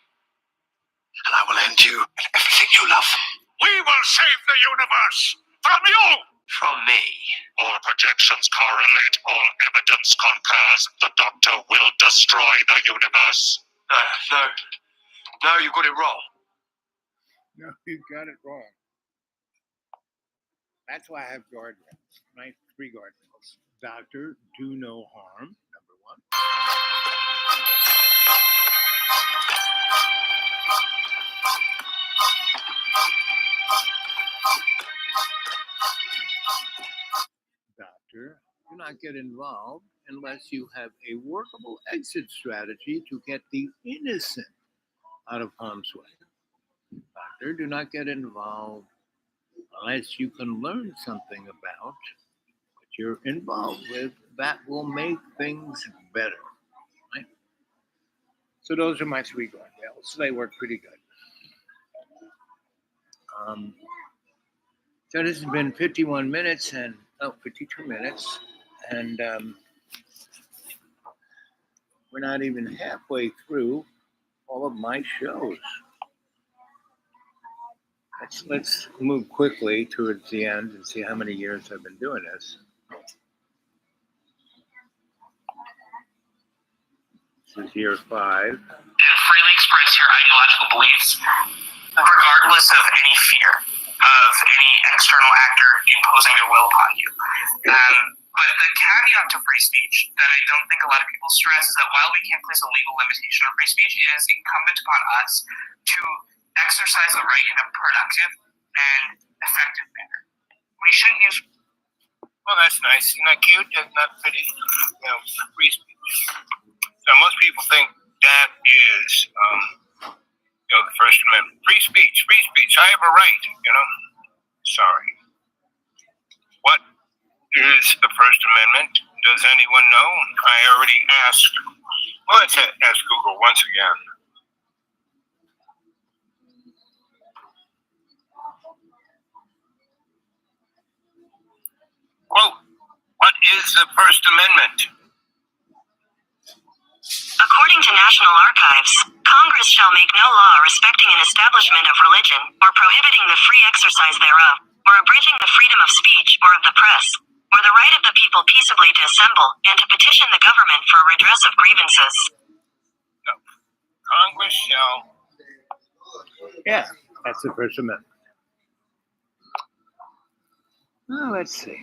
And I will end you and everything you love. We will save the universe from you! From me. All projections correlate, all evidence concurs. The Doctor will destroy the universe. No, you got it wrong. No, you got it wrong. That's why I have guardrails. My 3 guardrails. Doctor, do no harm, number 1. Doctor, do not get involved unless you have a workable exit strategy to get the innocent out of harm's way. Doctor, do not get involved unless you can learn something about what you're involved with that will make things better. Right? So those are my 3 guardrails. They work pretty good. So this has been 51 minutes and 52 minutes, and we're not even halfway through all of my shows. Let's move quickly towards the end and see how many years I've been doing this. This is year 5. And freely express your ideological beliefs, regardless of any fear of any external actor imposing their will upon you. But the caveat to free speech that I don't think a lot of people stress is that while we can't place a legal limitation on free speech, it is incumbent upon us to exercise the right in a productive and effective manner. We shouldn't use... Well, that's nice. Isn't that cute? That's not pretty. Free speech. So most people think that is, the First Amendment. Free speech. I have a right, Sorry. What is the First Amendment? Does anyone know? I already asked. Well, let's ask Google once again. Quote, what is the First Amendment? According to National Archives, Congress shall make no law respecting an establishment of religion, or prohibiting the free exercise thereof, or abridging the freedom of speech or of the press, or the right of the people peaceably to assemble, and to petition the government for redress of grievances. No. Congress shall... Yeah, that's the First Amendment. Well, let's see.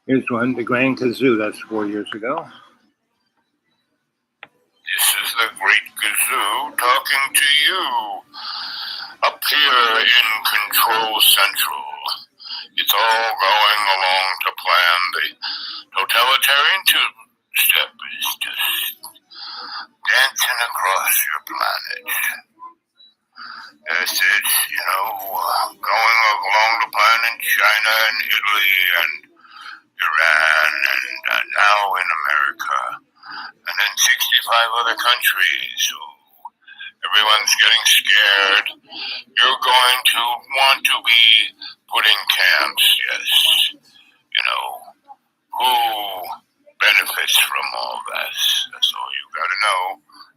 Here's one, the Grand Kazoo. That's 4 years ago. This is the Great Gazoo talking to you. Up here in Control Central, it's all going along to plan. The totalitarian two-step is just dancing across your planet. Yes, it's, going along the plan in China and Italy and Iran and now in America. And in 65 other countries. So everyone's getting scared. You're going to want to be putting camps, yes. Who benefits from all this? That's all you gotta know.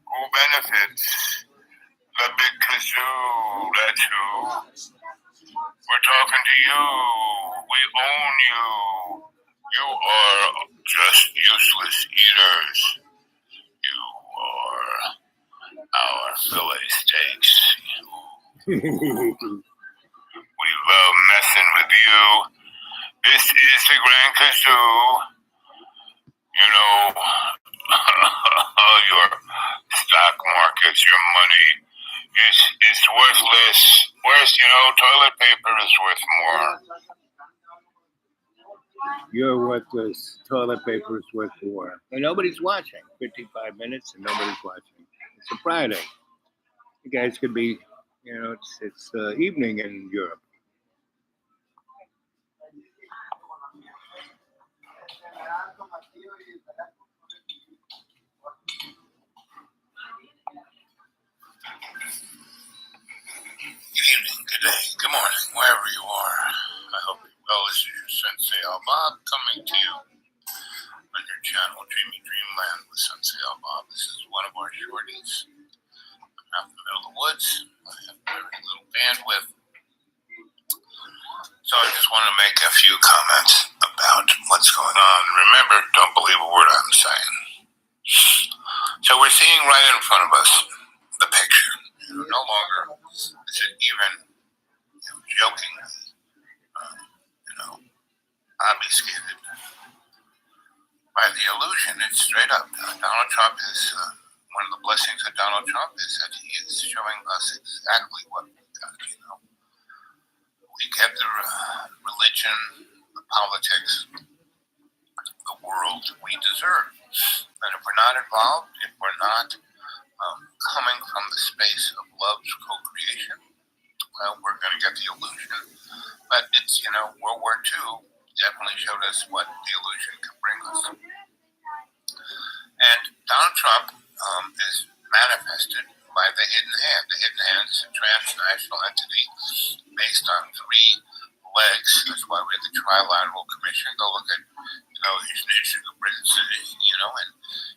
Who benefits? The big kazoo, that's who. We're talking to you. We own you. You are just useless eaters. You are our fillet steaks. We love messing with you. This is the Grand Kazoo. Your stock markets, your money is worthless. Toilet paper is worth more. You're worthless. Toilet paper is worth more. And nobody's watching. 55 minutes and nobody's watching. It's a Friday. You guys could be, it's evening in Europe. Good evening, good day, good morning, wherever you are. I hope you're well. This is your Sensei Bob coming to you on your channel, Dreamy Dreamland with Sensei Bob. This is one of our shorties. I'm out in the middle of the woods. I have very little bandwidth. So I just want to make a few comments about what's going on. Remember, don't believe a word I'm saying. So we're seeing right in front of us the picture. No longer is it even jokingly, obfuscated by the illusion. It's straight up. Donald Trump is, one of the blessings of Donald Trump is that he is showing us exactly what we got, We get the religion, the politics, the world we deserve. And if we're not involved, if we're not coming from the space of love's co-creation, well, we're going to get the illusion. But it's, World War II definitely showed us what the illusion can bring us. And Donald Trump is manifested by the Hidden Hand. The Hidden Hand is a transnational entity based on 3 legs. That's why we had the Trilateral Commission. Go look at, his nation of Britain, and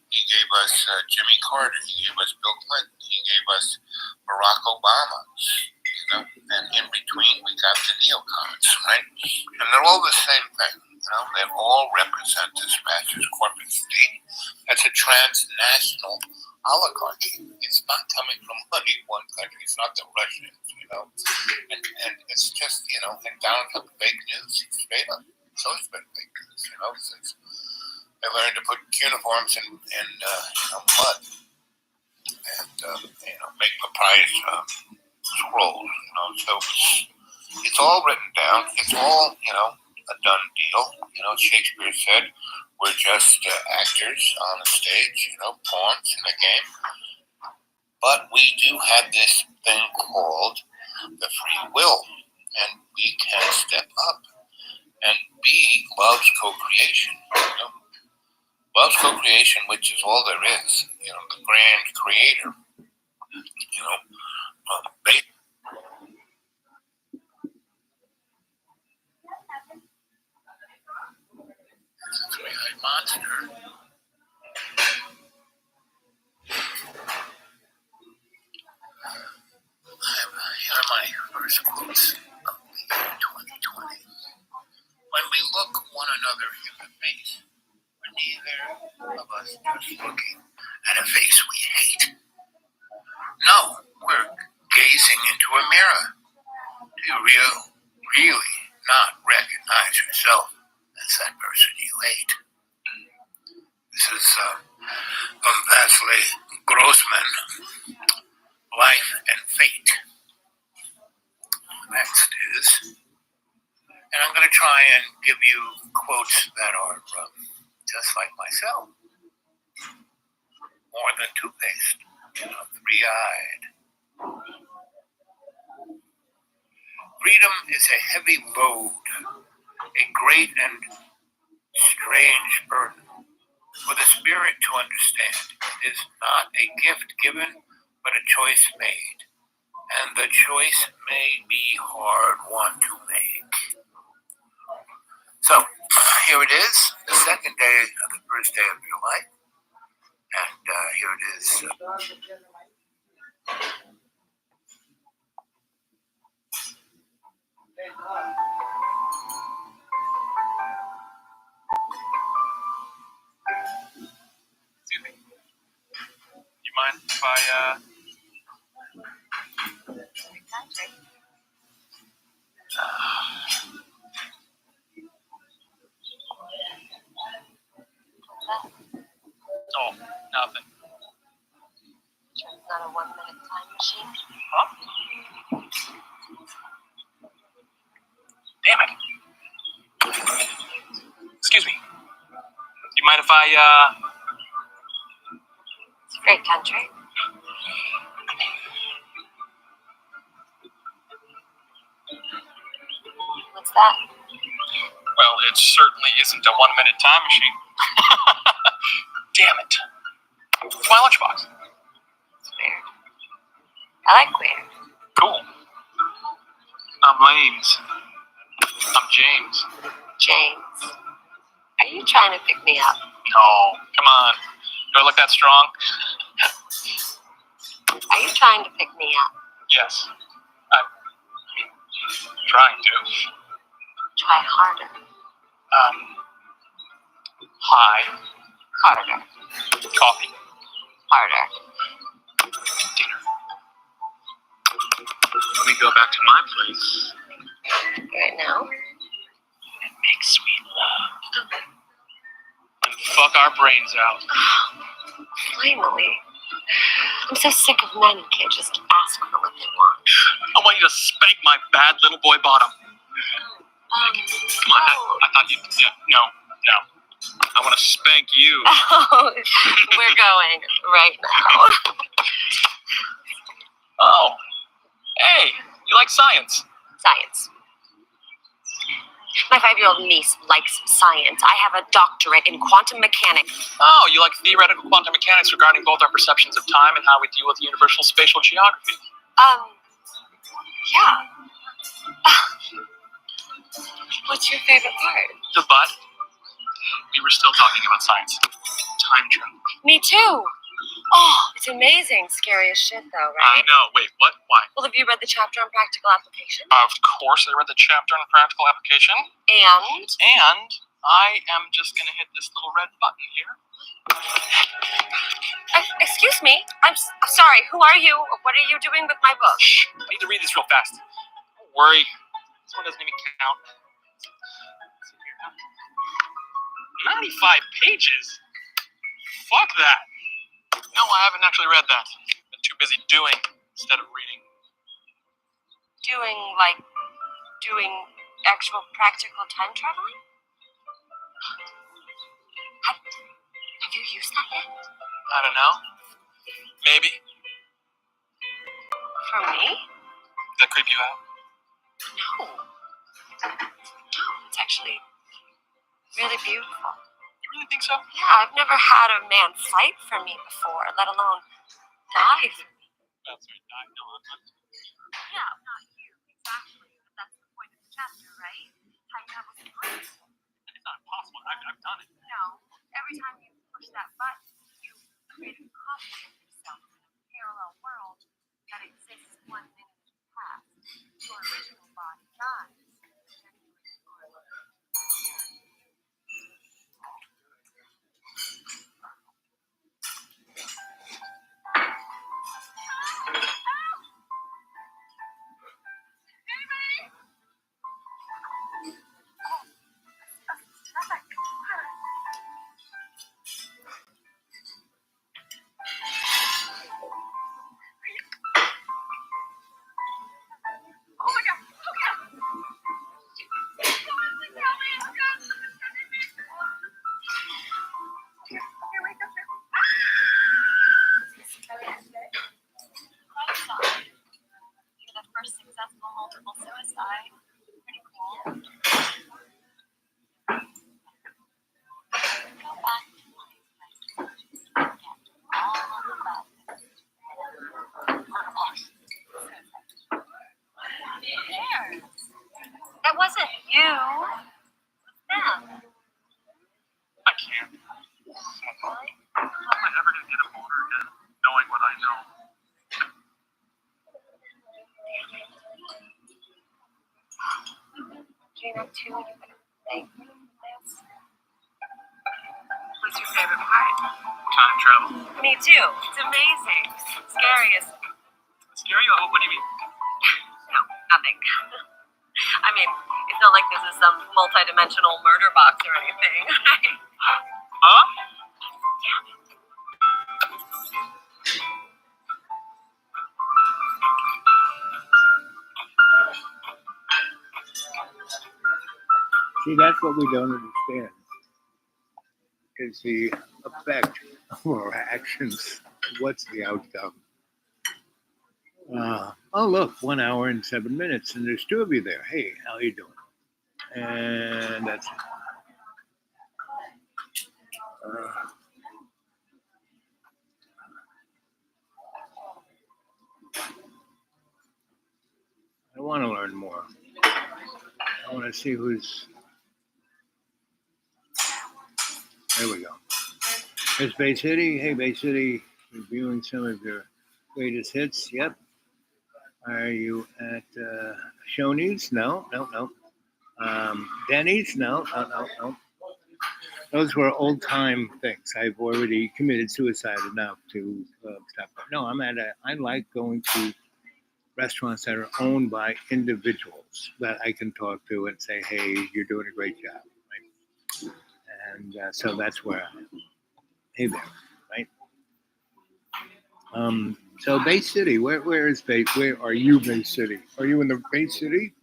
he gave us Jimmy Carter. He gave us Bill Clinton. He gave us Barack Obama. And in between we got the neocons, right? And they're all the same thing. They all represent this fascist corporate state. That's a transnational oligarchy. It's not coming from money in one country. It's not the Russians, And it's just, and Donald Trump fake news, straight up. It's always been fake news, since they learned to put uniforms in mud and, make papyrus scrolls, So it's all written down. It's all, a done deal. Shakespeare said, we're just actors on a stage, pawns in the game. But we do have this thing called the free will, and we can step up and be love's co-creation. Love's co-creation, which is all there is. The grand creator. It's a three-eyed monster. Here are my first quotes of the year 2020. When we look one another in the face, we're neither of us just looking at a face we hate. No, we're gazing into a mirror. Do you really not recognize yourself as is that person you hate? This is from Vasily Grossman, Life and Fate. Next is, and I'm going to try and give you quotes that are just like myself. More than two-faced, three-eyed. Freedom is a heavy load, a great and strange burden. For the spirit to understand, it is not a gift given, but a choice made. And the choice may be hard one to make. So, here it is, the second day of the first day of your life. And here it is. Excuse me. You mind if I, Oh, nothing. It's not a 1-minute time machine. Huh? Damn it. Excuse me. You mind if I, It's a great country. What's that? Well, it certainly isn't a 1-minute time machine. Damn it. It's my lunchbox. It's weird. I like weird. Cool. My name's... I'm James. James, are you trying to pick me up? Oh, come on. Do I look that strong? Are you trying to pick me up? Yes. I'm trying to. Try harder. Hi. Harder. Coffee. Harder. Dinner. Let me go back to my place Right now? and make sweet love. And fuck our brains out. Finally. I'm so sick of men who can't just ask for what they want. I want you to spank my bad little boy bottom. Come on, I thought you'd... Yeah, no. I want to spank you. Oh, we're going right now. Oh. Hey, you like science? Science. My 5-year-old niece likes science. I have a doctorate in quantum mechanics. Oh, you like theoretical quantum mechanics regarding both our perceptions of time and how we deal with universal spatial geography. Yeah. What's your favorite part? The butt. We were still talking about science. Time travel. Me too. Oh, it's amazing. Scary as shit, though, I right? know. Wait, what? Why? Well, have you read the chapter on practical application? Of course I read the chapter on practical application. And? And I am just going to hit this little red button here. Excuse me. I'm sorry. Who are you? What are you doing with my book? Shh. I need to read this real fast. Don't worry. This one doesn't even count. 95 pages? Fuck that. No, I haven't actually read that. Been too busy doing instead of reading. Doing actual practical time traveling? Have you used that yet? I don't know. Maybe. For me? Does that creep you out? No. No, it's actually really beautiful. You really think so? Yeah, I've never had a man fight for me before, let alone die for me. That's right. No, I'm Yeah, not you, exactly. But that's the point of the chapter, right? Time travel's impossible. It's not impossible. I've done it. No, every time you push that button, you create a copy of yourself in a parallel world that exists 1 minute in the past. Your original body dies. multiple suicide. Pretty cool. Go back to my place. Get all of the love. There. That wasn't you. Them. I can't. How am I ever going to get a boner again, knowing what I know? Do you know too when you're gonna thank me for this? What's your favorite part? Time travel. Me too. It's amazing. Scariest. Scary? What do you mean? No, nothing. I mean, it's not like this is some multi-dimensional murder box or anything. Huh? See, that's what we don't understand, is the effect of our actions. What's the outcome? Oh, look, 1 hour and 7 minutes, and there's two of you there. Hey, how you doing? And that's it. I want to learn more. I want to see who's. There we go. There's Bay City. Hey, Bay City, reviewing some of your greatest hits. Yep. Are you at Shoney's? No. Denny's? No. Those were old time things. I've already committed suicide enough to stop. No, I like going to restaurants that are owned by individuals that I can talk to and say, hey, you're doing a great job. Right? And so that's where I am. Hey there, right? So Bay City, where is Bay? Where are you, Bay City? Are you in the Bay City?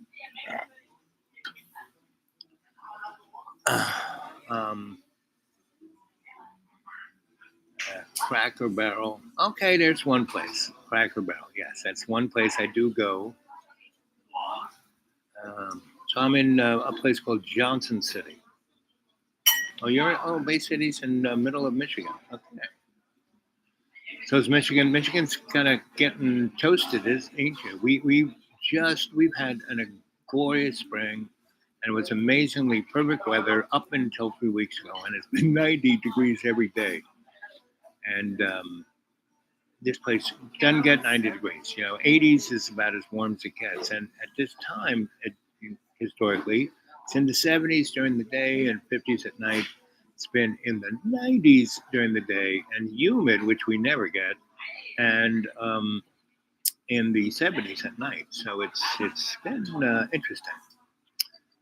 Cracker Barrel. Okay, there's one place. Cracker Barrel. Yes, that's one place I do go. So I'm in a place called Johnson City. Oh, Bay City's in the middle of Michigan. Okay. So is Michigan. Michigan's kind of getting toasted, ain't you? We've had a glorious spring, and it was amazingly perfect weather up until 3 weeks ago, and it's been 90 degrees every day. And this place doesn't get 90 degrees. 80s is about as warm as it gets. And at this time, historically, it's in the 70s during the day and 50s at night. It's been in the 90s during the day and humid, which we never get, and in the 70s at night. So it's been interesting.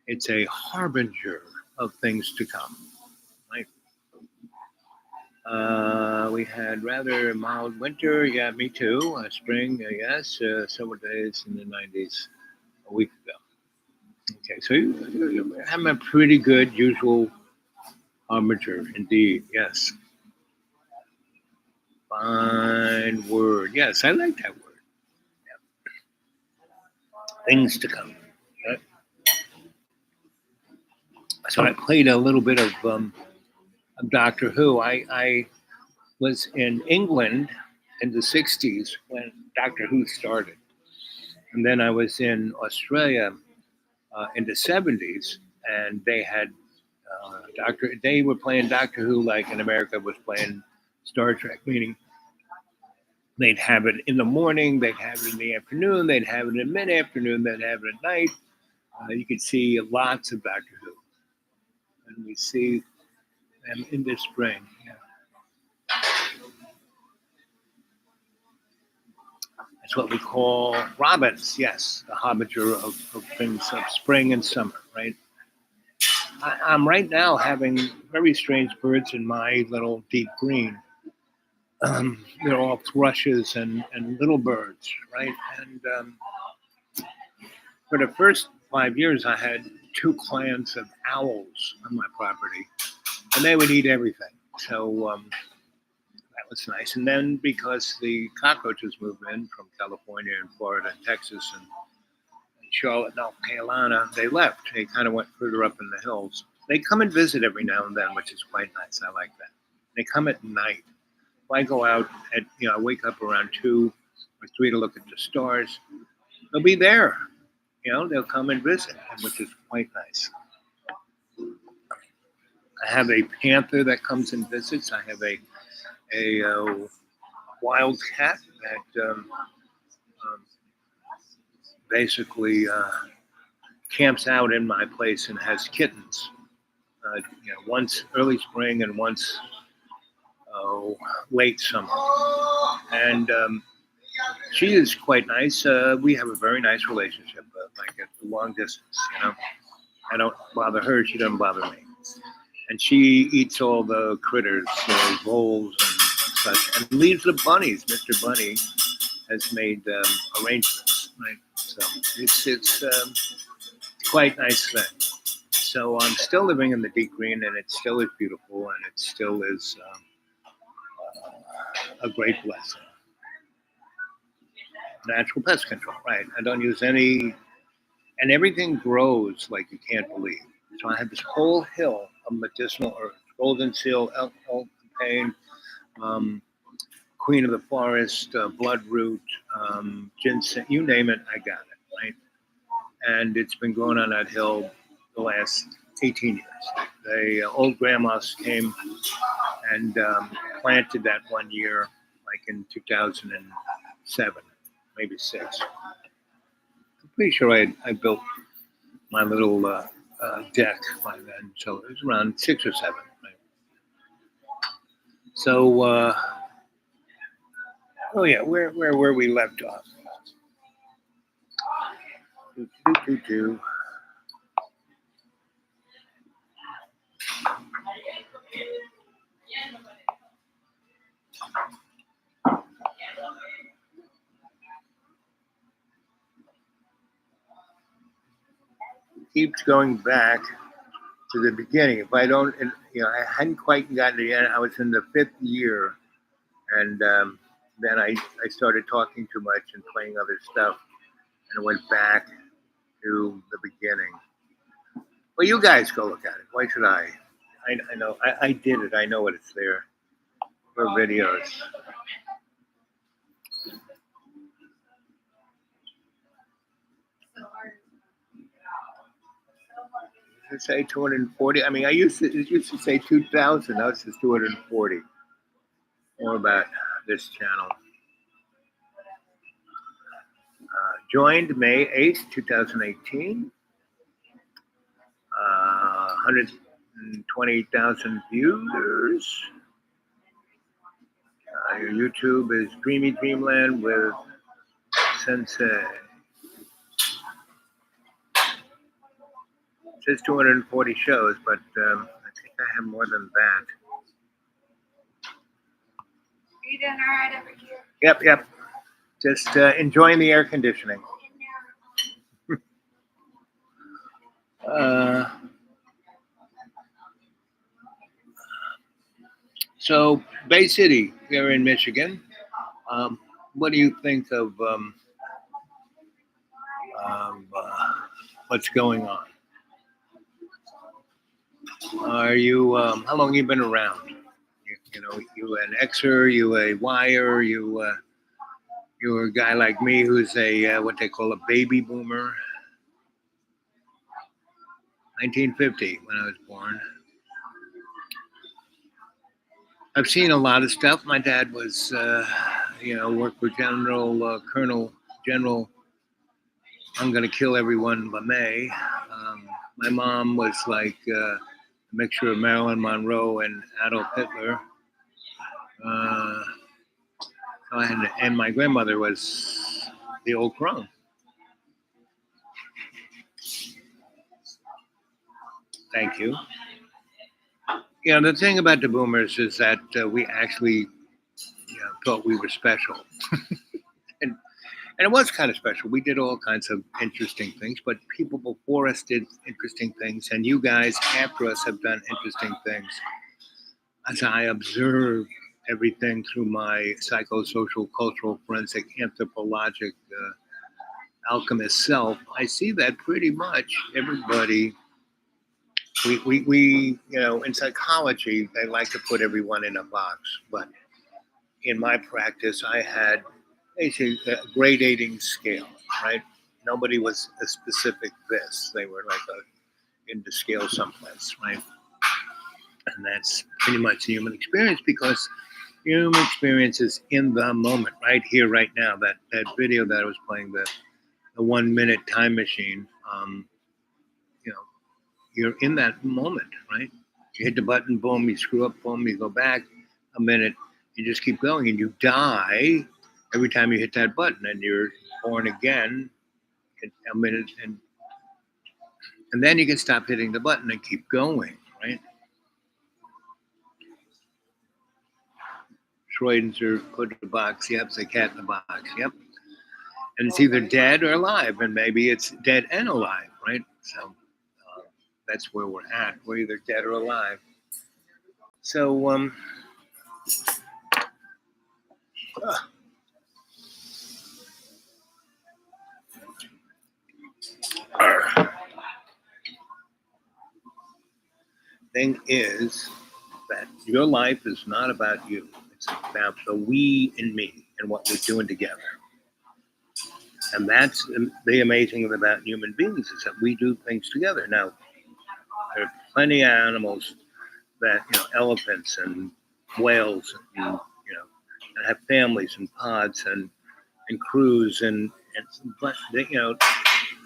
It's a harbinger of things to come. Right? We had rather mild winter. Yeah, me too. Spring, yes. Several days in the 90s a week ago. Okay, so you have a pretty good usual harbinger, indeed. Yes. Fine word. Yes, I like that word. Yeah. Things to come. Right? So I played a little bit of Doctor Who. I was in England in the 60s when Doctor Who started. And then I was in Australia in the 70s, and they had they were playing Doctor Who like in America was playing Star Trek, meaning they'd have it in the morning, they'd have it in the afternoon, they'd have it in mid-afternoon, they'd have it at night. You could see lots of Doctor Who. And we see them in this spring. Yeah. It's what we call robins, yes, the harbinger of things of spring and summer, right? I'm right now having very strange birds in my little deep green. They're all thrushes and little birds, right? And for the first 5 years, I had 2 clans of owls on my property, and they would eat everything. So that was nice. And then because the cockroaches moved in from California and Florida and Texas and Charlotte, North Carolina, they left. They kind of went further up in the hills. They come and visit every now and then, which is quite nice. I like that. They come at night. If I go out at, I wake up around 2 or 3 to look at the stars, they'll be there. They'll come and visit, which is quite nice. I have a panther that comes and visits. I have a wild cat that basically camps out in my place and has kittens. Once early spring and once late summer. And she is quite nice. We have a very nice relationship, like at long distance. I don't bother her. She doesn't bother me. And she eats all the critters, voles and such, and leaves the bunnies. Mr. Bunny has made arrangements, right? So it's quite nice thing. So I'm still living in the deep green, and it still is beautiful, and it still is a great blessing. Natural pest control, right? I don't use any, and everything grows like you can't believe. So I have this whole hill of medicinal herbs: golden seal, elk pain, queen of the forest, bloodroot, ginseng, you name it, I got it, right? And it's been growing on that hill the last 18 years. The old grandmas came and planted that one year, like in 2007, maybe 6. I'm pretty sure I built my little deck by then, so it was around 6 or 7. Right? So, where we left off. Keeps going back to the beginning. If I don't, I hadn't quite gotten to the end. I was in the 5th year, and then I started talking too much and playing other stuff, and I went back to the beginning. Well, you guys go look at it. Why should I? I know. I did it. I know it's there for videos. Does it say 240? I mean, it used to say 2,000. Now it says 240. More about this channel. Joined May 8th, 2018. 120,000 viewers. Your YouTube is Dreamy Dreamland with Sensei. It says 240 shows, but I think I have more than that. Are you doing all right over here? Yep. Just enjoying the air conditioning. So, Bay City, here in Michigan. What do you think of what's going on? Are you? How long have you been around? You an Xer, you a Wire, you're a guy like me who's a what they call a baby boomer. 1950 when I was born. I've seen a lot of stuff. My dad was, worked for General, I'm gonna kill everyone, LeMay. My mom was like a mixture of Marilyn Monroe and Adolf Hitler. And my grandmother was the old crone. Thank you. The thing about the boomers is that we actually thought we were special. and it was kind of special. We did all kinds of interesting things, but people before us did interesting things, and you guys after us have done interesting things. As I observe everything through my psychosocial, cultural, forensic, anthropologic alchemist self, I see that pretty much everybody. We in psychology they like to put everyone in a box, but in my practice I had basically a gradating scale, right? Nobody was a specific this. They were like into scale someplace, right? And that's pretty much the human experience because human experience is in the moment, right here, right now. That video that I was playing, the 1 minute time machine, you know, you're in that moment, right? You hit the button, boom, you screw up, boom, you go back a minute, you just keep going, and you die every time you hit that button, and you're born again in a minute, and then you can stop hitting the button and keep going, right? Schrodinger put the box, yep, it's a cat in the box, yep. And it's either dead or alive, and maybe it's dead and alive, right? So that's where we're at. We're either dead or alive. So, thing is that your life is not about you. It's about the we and me and what we're doing together. And that's the amazing thing about human beings is that we do things together. Now, there are plenty of animals that, elephants and whales, and, that have families and pods and crews but they,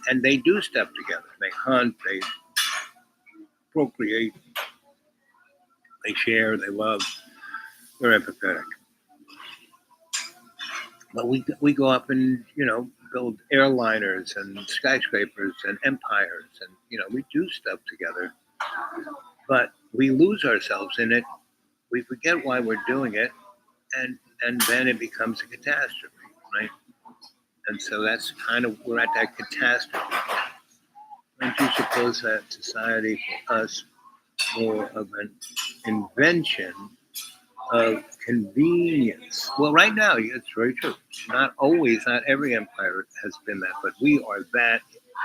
and they do stuff together. They hunt, they procreate, they share, they love, they're empathetic. But we go up and, build airliners and skyscrapers and empires and, we do stuff together. But we lose ourselves in it. We forget why we're doing it. And then it becomes a catastrophe, right? And so that's kind of, we're at that catastrophe. Don't you suppose that society for us more of an invention of convenience? Well, right now, it's very true. Not every empire has been that, but we are that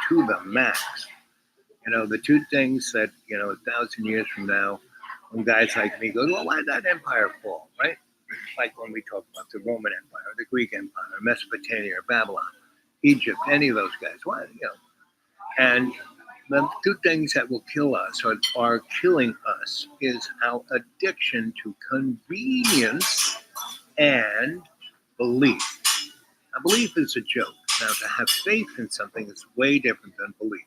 to the max. The two things that, 1,000 years from now, when guys like me go, well, why did that empire fall, right? Like when we talk about the Roman Empire, the Greek Empire, Mesopotamia, Babylon, Egypt, any of those guys, why, And the two things that will kill us or are killing us is our addiction to convenience and belief. Now, belief is a joke. Now, to have faith in something is way different than belief.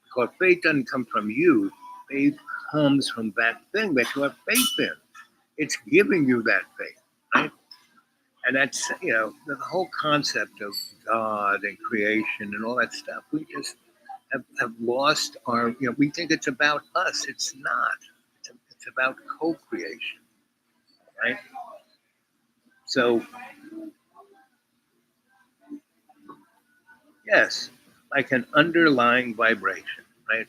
Because faith doesn't come from you. Faith comes from that thing that you have faith in. It's giving you that faith, right? And that's, the whole concept of God and creation and all that stuff. We just have lost our, we think it's about us. It's not. It's about co-creation, right? So, yes, like an underlying vibration, right?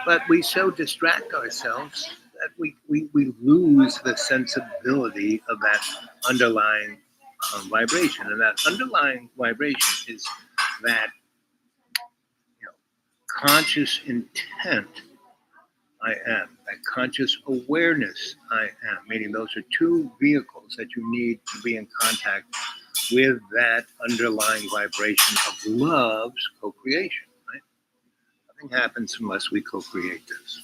But we so distract ourselves that we lose the sensibility of that underlying vibration. And that underlying vibration is that conscious intent I am, that conscious awareness I am, meaning those are two vehicles that you need to be in contact with that underlying vibration of love's co-creation, right? Nothing happens unless we co-create this.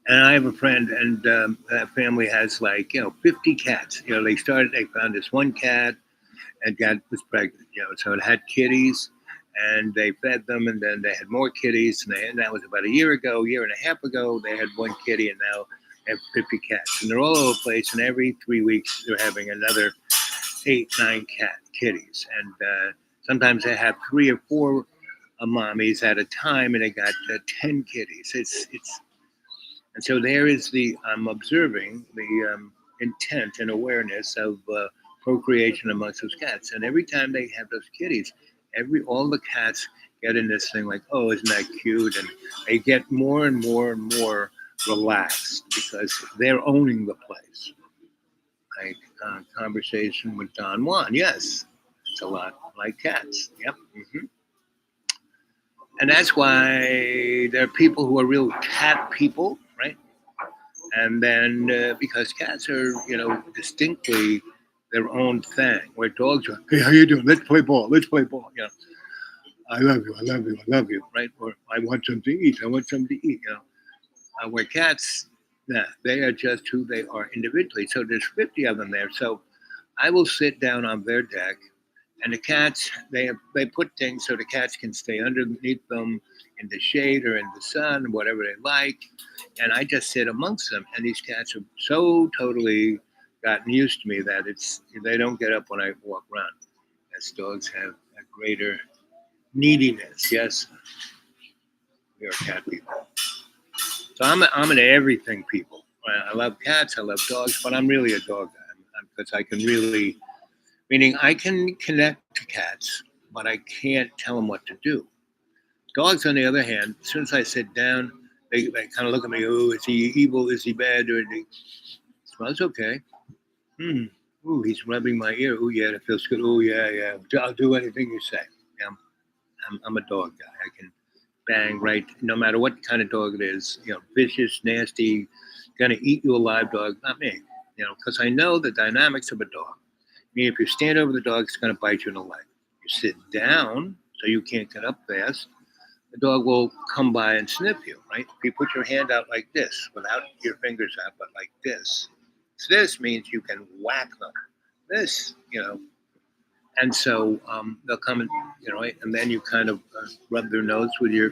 And I have a friend, and that family has 50 cats. They found this one cat and was pregnant, so it had kitties. And they fed them, and then they had more kitties, and that was about a year and a half ago, they had one kitty, and now they have 50 cats. And they're all over the place, and every 3 weeks, they're having another 8, 9 kitties. And sometimes they have 3 or 4 mommies at a time, and they got 10 kitties. And so there is I'm observing the intent and awareness of procreation amongst those cats. And every time they have those kitties, all the cats get in this thing like, oh, isn't that cute? And they get more and more and more relaxed because they're owning the place. Like conversation with Don Juan. Yes, It's a lot like cats. Yep. And that's why there are people who are real cat people, right? And then because cats are, distinctly their own thing, where dogs are, hey, how you doing? Let's play ball. Let's play ball. I love you. I love you. I love you. Right? Or I want something to eat. I want something to eat. Where cats, nah, they are just who they are individually. So there's 50 of them there. So I will sit down on their deck, and the cats, they put things so the cats can stay underneath them in the shade or in the sun, whatever they like. And I just sit amongst them. And these cats have so totally gotten used to me that they don't get up when I walk around. As dogs have a greater neediness. Yes, we are cat people. So I'm an everything people. I love cats, I love dogs, but I'm really a dog guy because I can really, meaning I can connect to cats, but I can't tell them what to do. Dogs, on the other hand, as soon as I sit down, they kind of look at me. Oh, is he evil? Is he bad? Or smells okay. Ooh, he's rubbing my ear. Oh yeah, that feels good. Oh yeah. I'll do anything you say. I'm a dog guy. I can bang right, no matter what kind of dog it is. Vicious, nasty, gonna eat you alive dog. Not me. Because I know the dynamics of a dog. I mean, if you stand over the dog, it's gonna bite you in the leg. You sit down, so you can't get up fast. The dog will come by and sniff you, right? If you put your hand out like this, without your fingers out, but like this. So this means you can whack them. This, and so they'll come and, right? And then you kind of rub their nose with your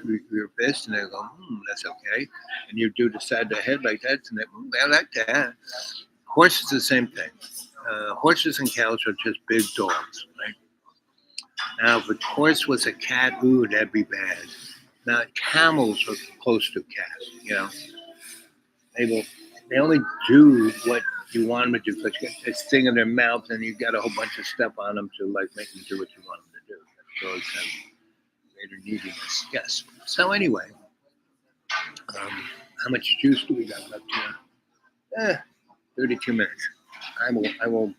fist, and they go, that's okay. And you do the side of the head like that, and they, I like that. Horses, the same thing. Horses and cows are just big dogs, right? Now, if a horse was a cat, ooh, that'd be bad. Now, camels are close to cats, They only do what you want them to do because you get this thing in their mouth and you've got a whole bunch of stuff on them to make them do what you want them to do. Dogs have greater neediness. Yes. So anyway, how much juice do we got left here? 32 minutes. I will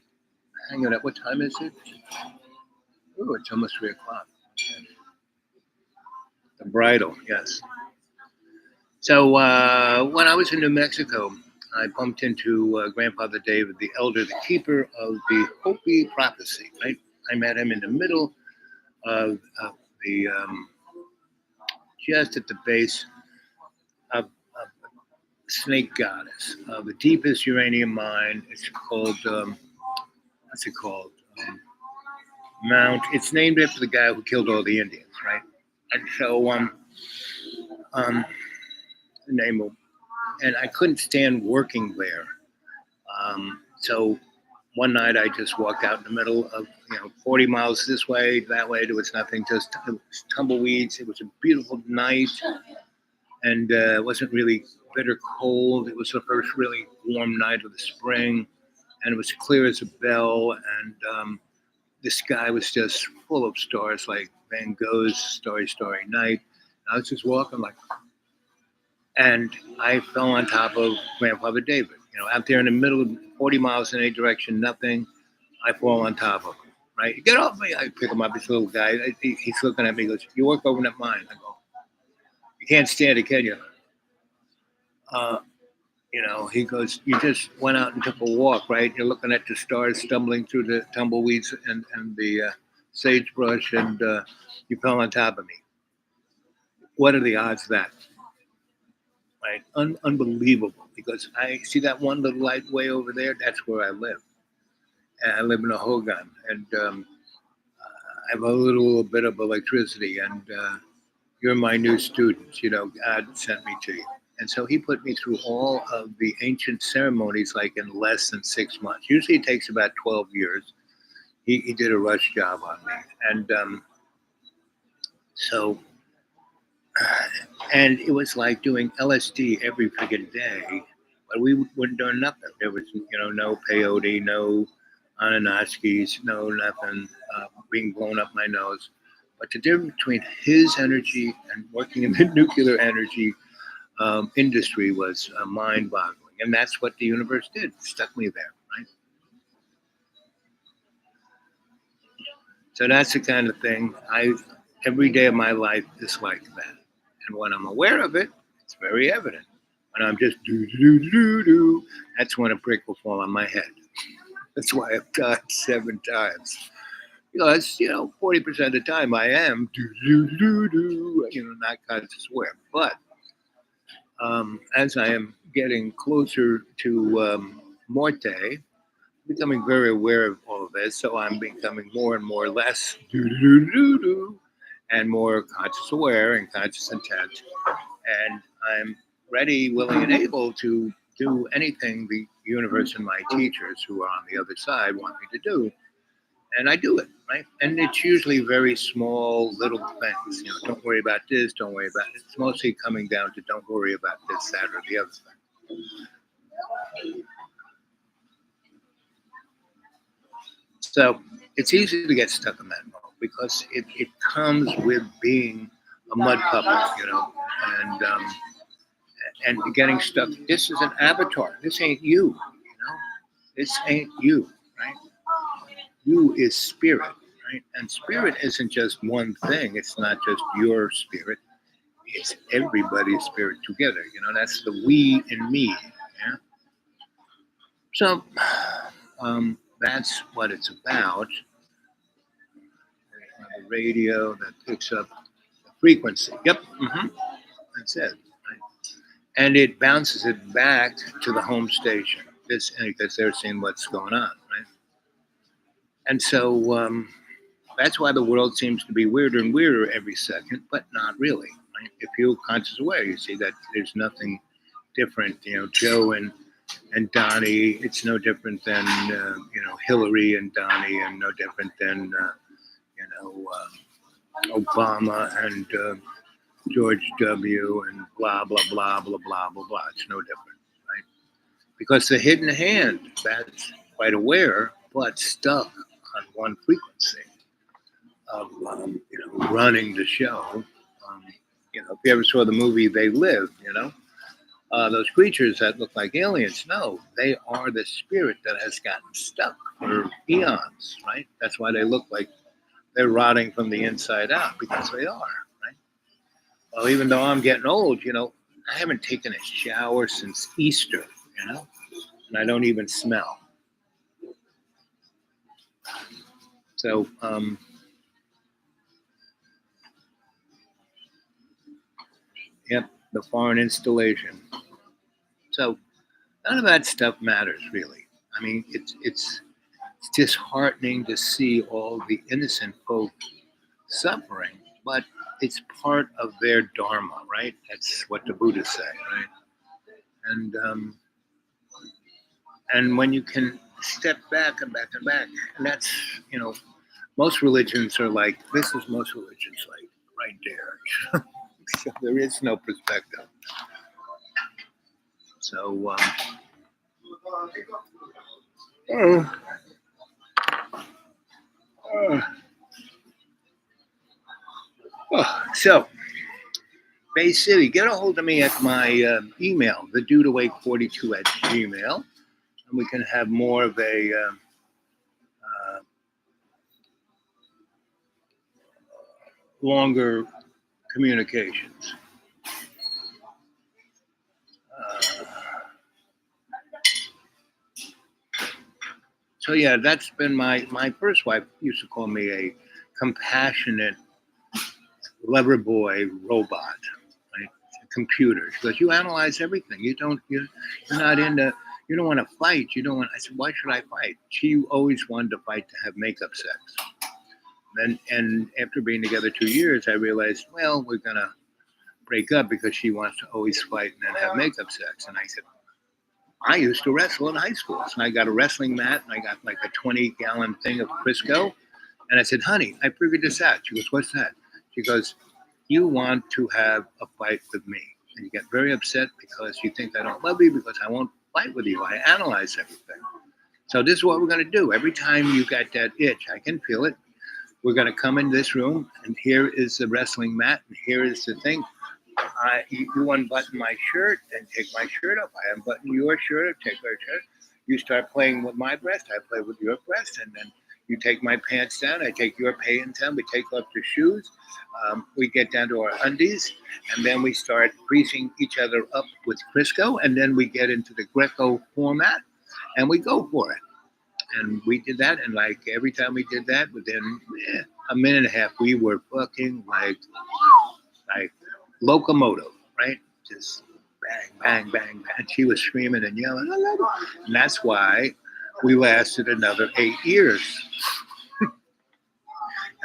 hang it up. What time is it? Oh, it's almost 3 o'clock. Okay. The bridle, yes. So when I was in New Mexico, I bumped into Grandfather David, the elder, the keeper of the Hopi prophecy, right? I met him in the middle of the, just at the base of Snake Goddess, the deepest uranium mine. It's called, what's it called? Mount. It's named after the guy who killed all the Indians, right? And so, the name of, and I couldn't stand working there. So one night I just walked out in the middle of, 40 miles this way, that way. There was nothing, just tumbleweeds. It was a beautiful night, and it wasn't really bitter cold. It was the first really warm night of the spring, and it was clear as a bell. And the sky was just full of stars, like Van Gogh's Starry, Starry Night. I was just walking like, and I fell on top of Grandfather David. Out there in the middle of 40 miles in any direction, nothing. I fall on top of him, right? Get off me. I pick him up, this little guy. He's looking at me, he goes, you work over that mine. I go, you can't stand it, can you? He goes, you just went out and took a walk, right? You're looking at the stars stumbling through the tumbleweeds and the sagebrush, and you fell on top of me. What are the odds of that? Right? Unbelievable, because I see that one little light way over there. That's where I live. And I live in a Hogan, and I have a little bit of electricity, and you're my new student. God sent me to you. And so he put me through all of the ancient ceremonies like in less than 6 months. Usually it takes about 12 years. He did a rush job on me. And and it was like doing LSD every freaking day, but we wouldn't do nothing. There was, no peyote, no Ananaskis, no nothing being blown up my nose. But the difference between his energy and working in the nuclear energy industry was mind-boggling. And that's what the universe did. It stuck me there, right? So that's the kind of thing every day of my life is like that. And when I'm aware of it, it's very evident. When I'm just do, that's when a brick will fall on my head. That's why I've died 7 times. Because, 40% of the time I am not conscious aware. But as I am getting closer to Morte, becoming very aware of all of this, so I'm becoming more and more less and more conscious aware and conscious intent. And I'm ready, willing, and able to do anything the universe and my teachers who are on the other side want me to do. And I do it, right? And it's usually very small, little things. Don't worry about this, don't worry about it. It's mostly coming down to don't worry about this, that, or the other thing. So it's easy to get stuck in that mode because it comes with being a mud puppet, and getting stuck. This is an avatar. This ain't you, This ain't you, right? You is spirit, right? And spirit isn't just one thing. It's not just your spirit. It's everybody's spirit together. That's the we in me. Yeah. So that's what it's about. The radio that picks up the frequency. Yep. That's it. And it bounces it back to the home station because they're seeing what's going on, right? And so that's why the world seems to be weirder and weirder every second, but not really. Right? If you're conscious aware, you see that there's nothing different. Joe and Donnie, it's no different than Hillary and Donnie, and no different than Obama and George W. and blah blah blah blah blah blah blah. It's no different, right? Because the hidden hand, that's quite aware, but stuck on one frequency of running the show. If you ever saw the movie They Live, those creatures that look like aliens, no, they are the spirit that has gotten stuck for eons, right? That's why they look like they're rotting from the inside out, because they are, right? Well, even though I'm getting old, I haven't taken a shower since Easter, and I don't even smell. So, yep, the foreign installation. So none of that stuff matters, really. I mean, it's disheartening to see all the innocent folk suffering, but it's part of their dharma, right? That's what the Buddhists say, right? And when you can step back and back and back, and that's most religions are like this. Is most religions like right there? So there is no perspective. So, so Bay City, get a hold of me at my email, thedudeawake42@gmail, and we can have more of a longer communications. So yeah, that's been my first wife used to call me a compassionate lover boy robot, right? A computer. She goes, you analyze everything. You're not into, you don't want to fight. I said, why should I fight? She always wanted to fight to have makeup sex. And after being together 2 years, I realized, well, we're gonna break up because she wants to always fight and then have makeup sex. And I said, I used to wrestle in high school. So I got a wrestling mat and I got like a 20-gallon thing of Crisco. And I said, honey, I figured this out. She goes, what's that? She goes, you want to have a fight with me. And you get very upset because you think I don't love you because I won't fight with you. I analyze everything. So this is what we're going to do. Every time you got that itch, I can feel it. We're going to come in this room and here is the wrestling mat. And here is the thing. You unbutton my shirt and take my shirt off. I unbutton your shirt or take your shirt. You start playing with my breast. I play with your breast. And then You take my pants down, I take your pants down, we take off your shoes, we get down to our undies, and then we start greasing each other up with Crisco, and then we get into the Greco format, and we go for it. And we did that, and like every time we did that, within a minute and a half, we were fucking like locomotive, right? Just bang, bang, bang, bang. She was screaming and yelling, I love it. And that's why we lasted another 8 years.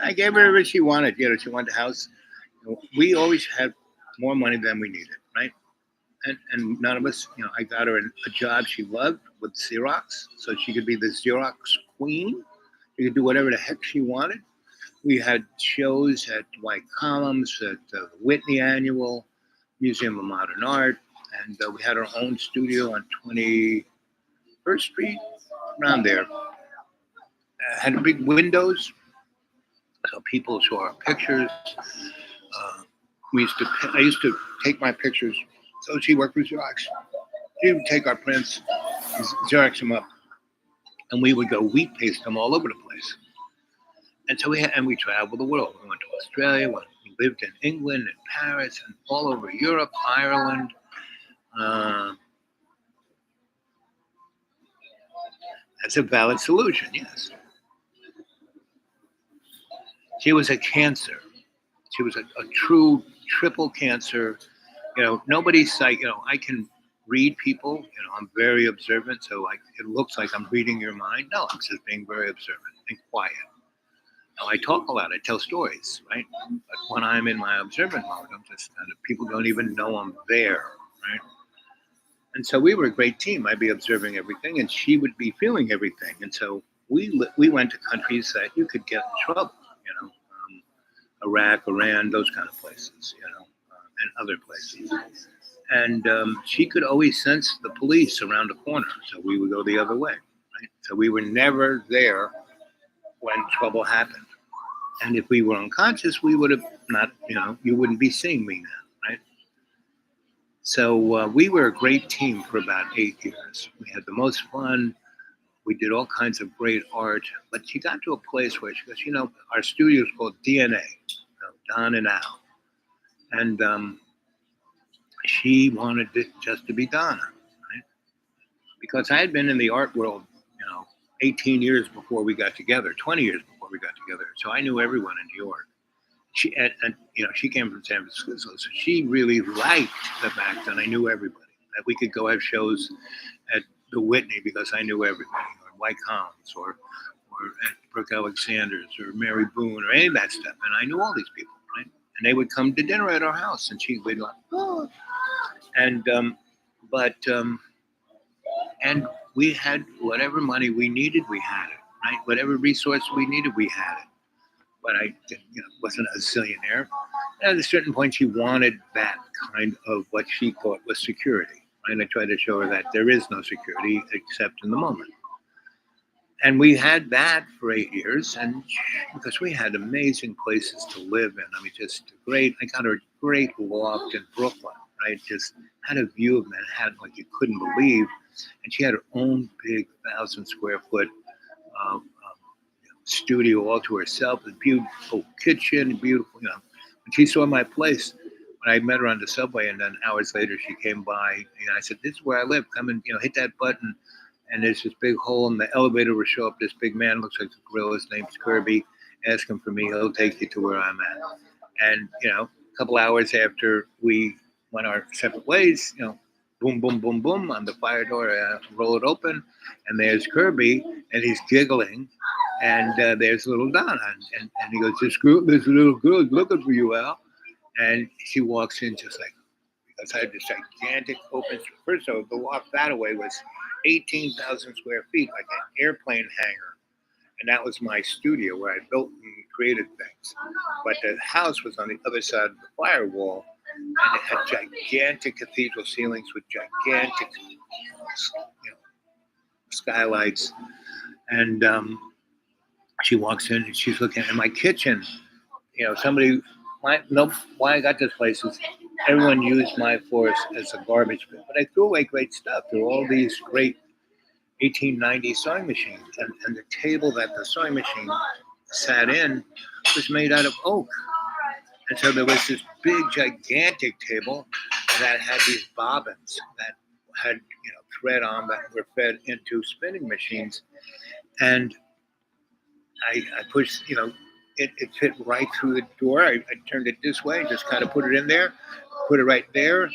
I gave her everything she wanted. You know, she wanted a house. We always had more money than we needed, right? And none of us, you know, I got her a job she loved with Xerox, so she could be the Xerox queen. She could do whatever the heck she wanted. We had shows at White Columns, at the Whitney Annual, Museum of Modern Art, and we had our own studio on 21st Street, around there. Had big windows, so people saw our pictures. I used to take my pictures. So she worked with Xerox. She would take our prints, Xerox them up, and we would go wheat paste them all over the place. And so we traveled the world. We went to Australia, we lived in England and Paris and all over Europe, Ireland. That's a valid solution, yes. She was a cancer. She was a true triple cancer. You know, nobody's like, you know, I can read people, you know, I'm very observant, so like it looks like I'm reading your mind. No, I'm just being very observant and quiet. Now, I talk a lot, I tell stories, right? But when I'm in my observant mode, I'm just kind of, people don't even know I'm there, right? And so we were a great team. I'd be observing everything and she would be feeling everything. And so we went to countries that you could get in trouble, you know, Iraq, Iran, those kind of places, you know. And other places. And she could always sense the police around the corner. So we would go the other way, right? So we were never there when trouble happened. And if we were unconscious, we would have not, you know, you wouldn't be seeing me now, right? So we were a great team for about 8 years. We had the most fun. We did all kinds of great art. But she got to a place where she goes, you know, our studio is called DNA, you know, Don and Al. And she wanted it just to be Donna, right? Because I had been in the art world, you know, 18 years before we got together, 20 years before we got together. So I knew everyone in New York. She and you know, she came from San Francisco, so she really liked the fact that I knew everybody. That we could go have shows at the Whitney because I knew everybody, or White Columns, or at Brooke Alexander's, or Mary Boone, or any of that stuff. And I knew all these people. And they would come to dinner at our house, and she would like, oh. And and we had whatever money we needed, we had it, right? Whatever resource we needed, we had it. But I, you know, wasn't a zillionaire. And at a certain point, she wanted that kind of what she thought was security, right? I tried to show her that there is no security except in the moment. And we had that for 8 years, and because we had amazing places to live in. I mean, just great. I got her a great loft in Brooklyn, right? Just had a view of Manhattan like you couldn't believe. And she had her own big 1,000 square foot studio all to herself, a beautiful kitchen, beautiful, you know. When she saw my place, when I met her on the subway, and then hours later she came by, and I said, "This is where I live. Come and, you know, hit that button." And there's this big hole in the elevator will show up this big man, looks like a gorilla, his name's Kirby. Ask him for me, he'll take you to where I'm at. And, you know, a couple hours after we went our separate ways, you know, boom, boom, boom, boom, on the fire door, roll it open, and there's Kirby, and he's giggling, and there's little Donna, and he goes, this little girl is looking for you, Al. And she walks in just like, because I had this gigantic open, first of all, the walk that away was 18,000 square feet, like an airplane hangar. And that was my studio where I built and created things. But the house was on the other side of the firewall, and it had gigantic cathedral ceilings with gigantic, you know, skylights. And she walks in and she's looking at my kitchen. You know, why I got this place is everyone used my floors as a garbage bin. But I threw away great stuff. There were all these great 1890 sewing machine, and the table that the sewing machine sat in was made out of oak. And so there was this big, gigantic table that had these bobbins that had, thread on that were fed into spinning machines. And I pushed, it fit right through the door. I turned it this way, just kind of put it in there, put it right there.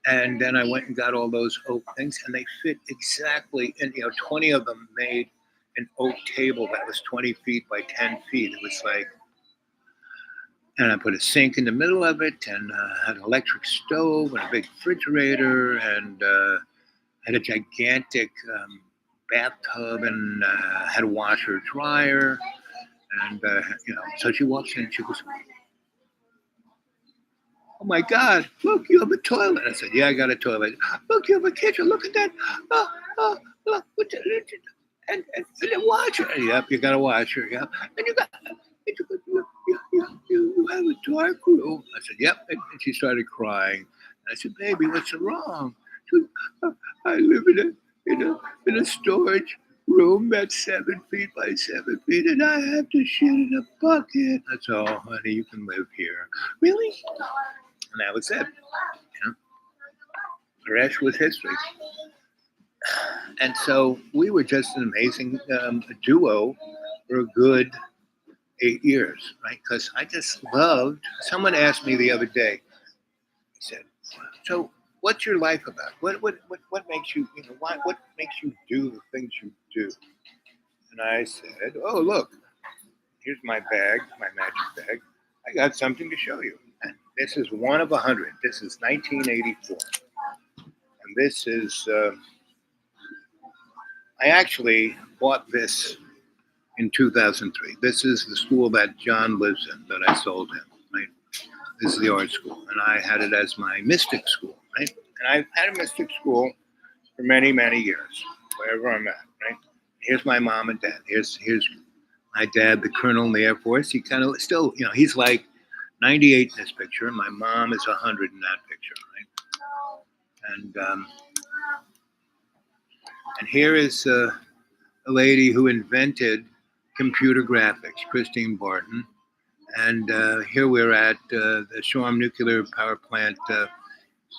And then I went and got all those oak things, and they fit exactly. And 20 of them made an oak table that was 20 feet by 10 feet. It was like, and I put a sink in the middle of it, and had an electric stove and a big refrigerator, and had a gigantic bathtub, and had a washer dryer. And so she walks in and she goes, "Oh my God, look, you have a toilet." I said, "Yeah, I got a toilet." "Look, you have a kitchen. Look at that. Look, and a washer." "Yep, you got a washer. Yeah, and you have a dark room." I said, "Yep." And she started crying. I said, "Baby, what's wrong?" She goes, "I live in a storage room that's 7 feet by 7 feet, and I have to shit in a bucket." I said, "Oh, honey, you can live here." "Really?" And that was it. The rest was history. And so we were just an amazing duo for a good 8 years, right? Because I just loved. Someone asked me the other day. He said, "So, what's your life about? What makes you, what makes you do the things you do?" And I said, "Oh, look, here's my bag, my magic bag. I got something to show you. And this is one of 100. This is 1984. And this is, I actually bought this in 2003. This is the school that John lives in that I sold him, right? This is the art school. And I had it as my mystic school, right? And I've had a mystic school for many, many years, wherever I'm at, right? Here's my mom and dad. Here's my dad, the colonel in the Air Force. He kind of still, he's like 98 in this picture. My mom is 100 in that picture, right? And here is a lady who invented computer graphics, Christine Barton. And here we're at the Shoreham Nuclear Power Plant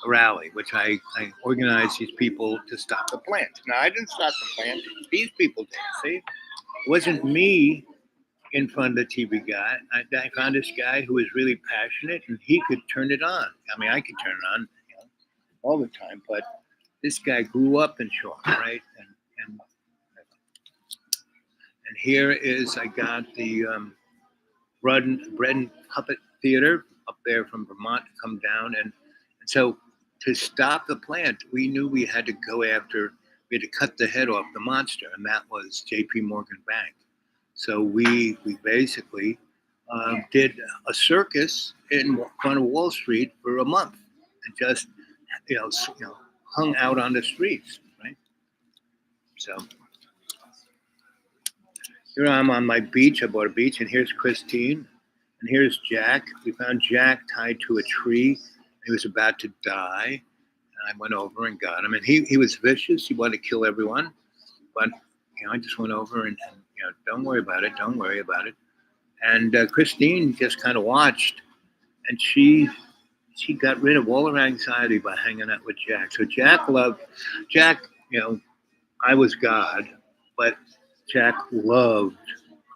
rally, which I organized these people to stop the plant. Now, I didn't stop the plant. These people did, see? It wasn't me in front of the TV guy. I found this guy who was really passionate, and he could turn it on. I mean, I could turn it on all the time, but this guy grew up in Shoreham, right? And here is, I got the Bread and Puppet Theater up there from Vermont to come down. And so to stop the plant, we knew we had to go after, we had to cut the head off the monster, and that was JP Morgan Bank. So we basically did a circus in front of Wall Street for a month and just, hung out on the streets, right? So here I'm on my beach. I bought a beach, and here's Christine, and here's Jack. We found Jack tied to a tree. He was about to die, and I went over and got him. And he was vicious. He wanted to kill everyone, but I just went over and don't worry about it. Don't worry about it. And Christine just kind of watched, and she got rid of all her anxiety by hanging out with Jack. So Jack, I was God, but Jack loved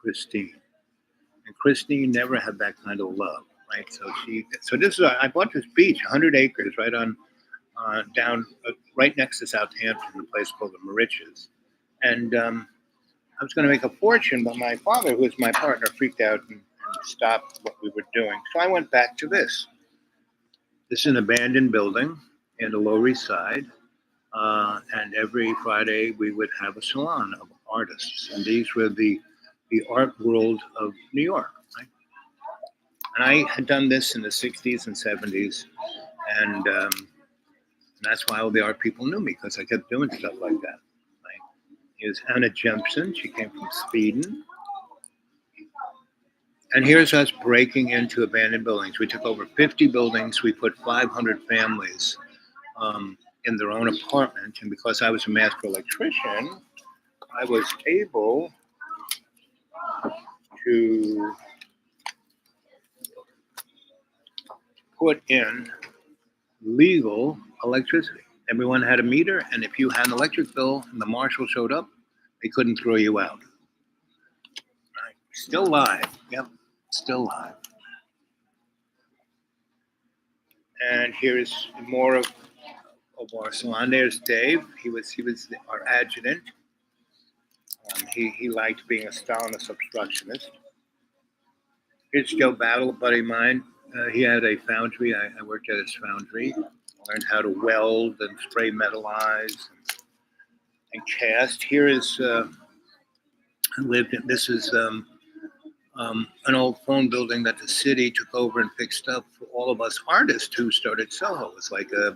Christine, and Christine never had that kind of love, right? So this is, I bought this beach, 100 acres, right on down right next to Southampton, a place called the Mauritius, and I was going to make a fortune, but my father, who was my partner, freaked out and stopped what we were doing. So I went back to this. This is an abandoned building in the Lower East Side, and every Friday we would have a salon of artists, and these were the art world of New York, right? And I had done this in the 60s and 70s, and that's why all the art people knew me, because I kept doing stuff like that. Right? Here's Anna Jempson. She came from Sweden. And here's us breaking into abandoned buildings. We took over 50 buildings. We put 500 families in their own apartment. And because I was a master electrician, I was able to put in legal electricity. Everyone had a meter, and if you had an electric bill and the marshal showed up, they couldn't throw you out. Right. Still live. Yep, still live. And here's more of our salon. There's Dave. He was our adjutant. He liked being a Stalinist obstructionist. Here's Joe Battle, a buddy of mine. He had a foundry. I worked at his foundry. Learned how to weld and spray metalize and cast. Here is this is an old phone building that the city took over and fixed up for all of us artists who started Soho. It was like a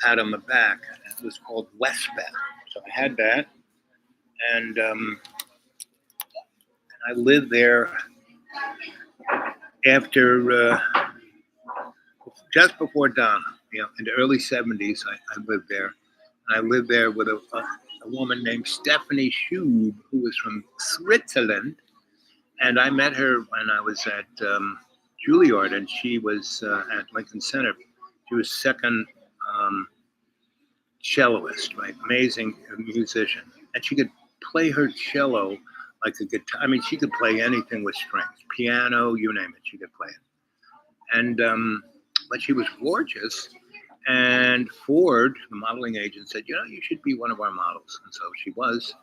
pat on the back. It was called Westbeth. So I had that, and I lived there after just before Donna. In the early '70s, I lived there. I lived there with a woman named Stephanie Schub, who was from Switzerland. And I met her when I was at Juilliard, and she was at Lincoln Center. She was second celloist, right? Amazing musician. And she could play her cello like a guitar. I mean, she could play anything with strings, piano, you name it, she could play it. And, but she was gorgeous. And Ford, the modeling agent, said, you should be one of our models. And so she was.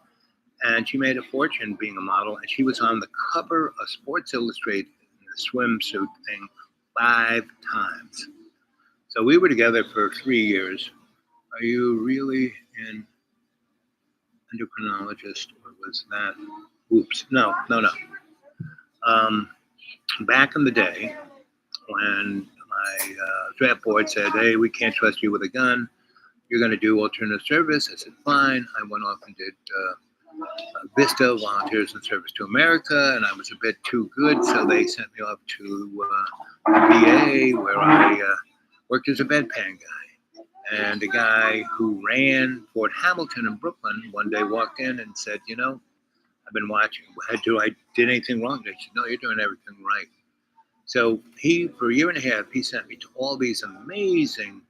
And she made a fortune being a model. And she was on the cover of Sports Illustrated in a swimsuit thing 5 times. So we were together for 3 years. Are you really an endocrinologist, or was that? Oops, no. Back in the day, when my draft board said, hey, we can't trust you with a gun, you're going to do alternative service. I said, fine. I went off and did Vista, Volunteers in Service to America, and I was a bit too good, so they sent me off to VA, where I worked as a bedpan guy. And a guy who ran Fort Hamilton in Brooklyn one day walked in and said, I've been watching. I did anything wrong? They said, no, you're doing everything right. So for a year and a half, he sent me to all these amazing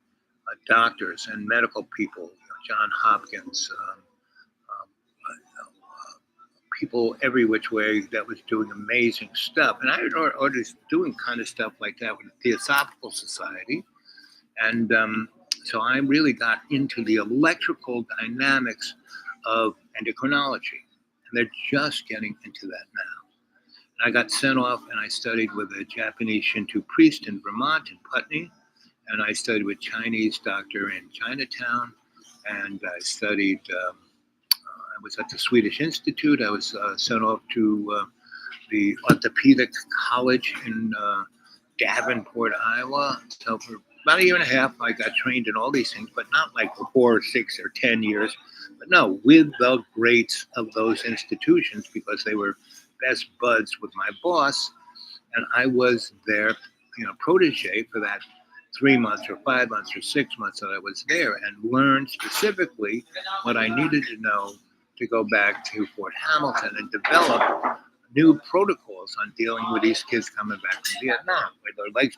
doctors and medical people, John Hopkins, people every which way that was doing amazing stuff. And I was doing kind of stuff like that with the Theosophical Society. And so I really got into the electrical dynamics of endocrinology. And they're just getting into that now. And I got sent off and I studied with a Japanese Shinto priest in Vermont, in Putney. And I studied with a Chinese doctor in Chinatown. And I studied, I was at the Swedish Institute. I was sent off to the Orthopedic College in Davenport, Iowa. So for about a year and a half, I got trained in all these things, but not like for 4 or 6 or 10 years. But no, with the greats of those institutions, because they were best buds with my boss. And I was their protege for that 3 months or 5 months or 6 months that I was there, and learned specifically what I needed to know to go back to Fort Hamilton and develop new protocols on dealing with these kids coming back from Vietnam, with their legs,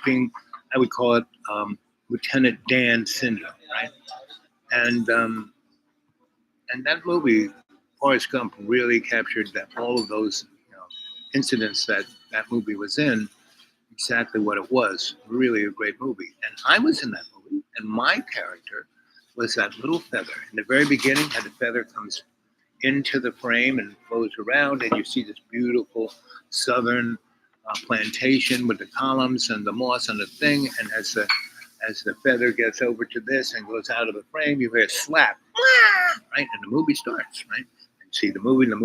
being, I would call it Lieutenant Dan syndrome, right? And that movie, Forrest Gump, really captured that all of those incidents that movie was in, exactly what it was. Really a great movie. And I was in that movie, and my character was that little feather. In the very beginning, how the feather comes into the frame and flows around, and you see this beautiful southern plantation with the columns and the moss on the thing. And as the feather gets over to this and goes out of the frame, you hear a slap, right? And the movie starts, right? And see the movie, and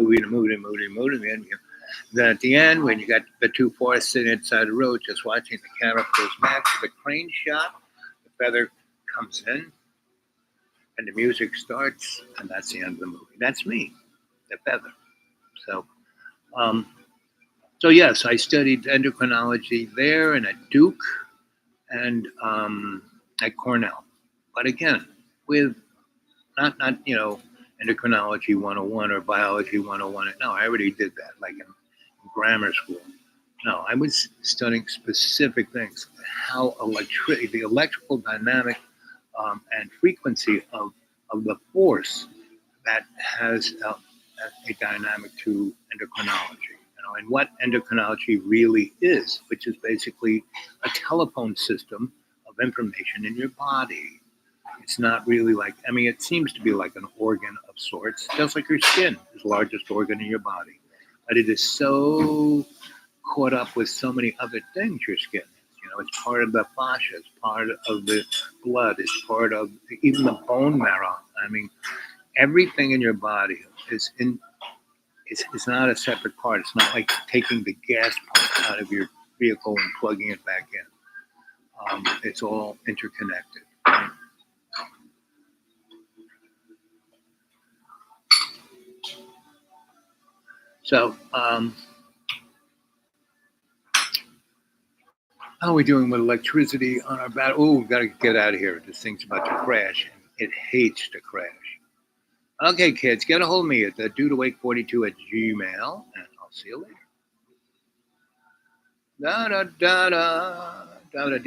then at the end, when you got the two forests sitting inside the road, just watching, the camera goes back to the crane shot, the feather comes in, and the music starts, and that's the end of the movie. That's me, the feather. So yes, I studied endocrinology there and at Duke and at Cornell. But again, with not endocrinology 101 or biology 101. No, I already did that, like in grammar school. No, I was studying specific things, how the electrical dynamic and frequency of the force that has a dynamic to endocrinology, and what endocrinology really is, which is basically a telephone system of information in your body. It's not really like, it seems to be like an organ of sorts, just like your skin is the largest organ in your body. But it is so caught up with so many other things, your skin is. It's part of the fascia, it's part of the blood, it's part of even the bone marrow. Everything in your body is it's not a separate part. It's not like taking the gas pump out of your vehicle and plugging it back in. It's all interconnected. Right? So, how are we doing with electricity on our battery? Oh, we've got to get out of here. This thing's about to crash. It hates to crash. Okay, kids, get a hold of me at dudeawake42@gmail, and I'll see you later. Da da da da da da.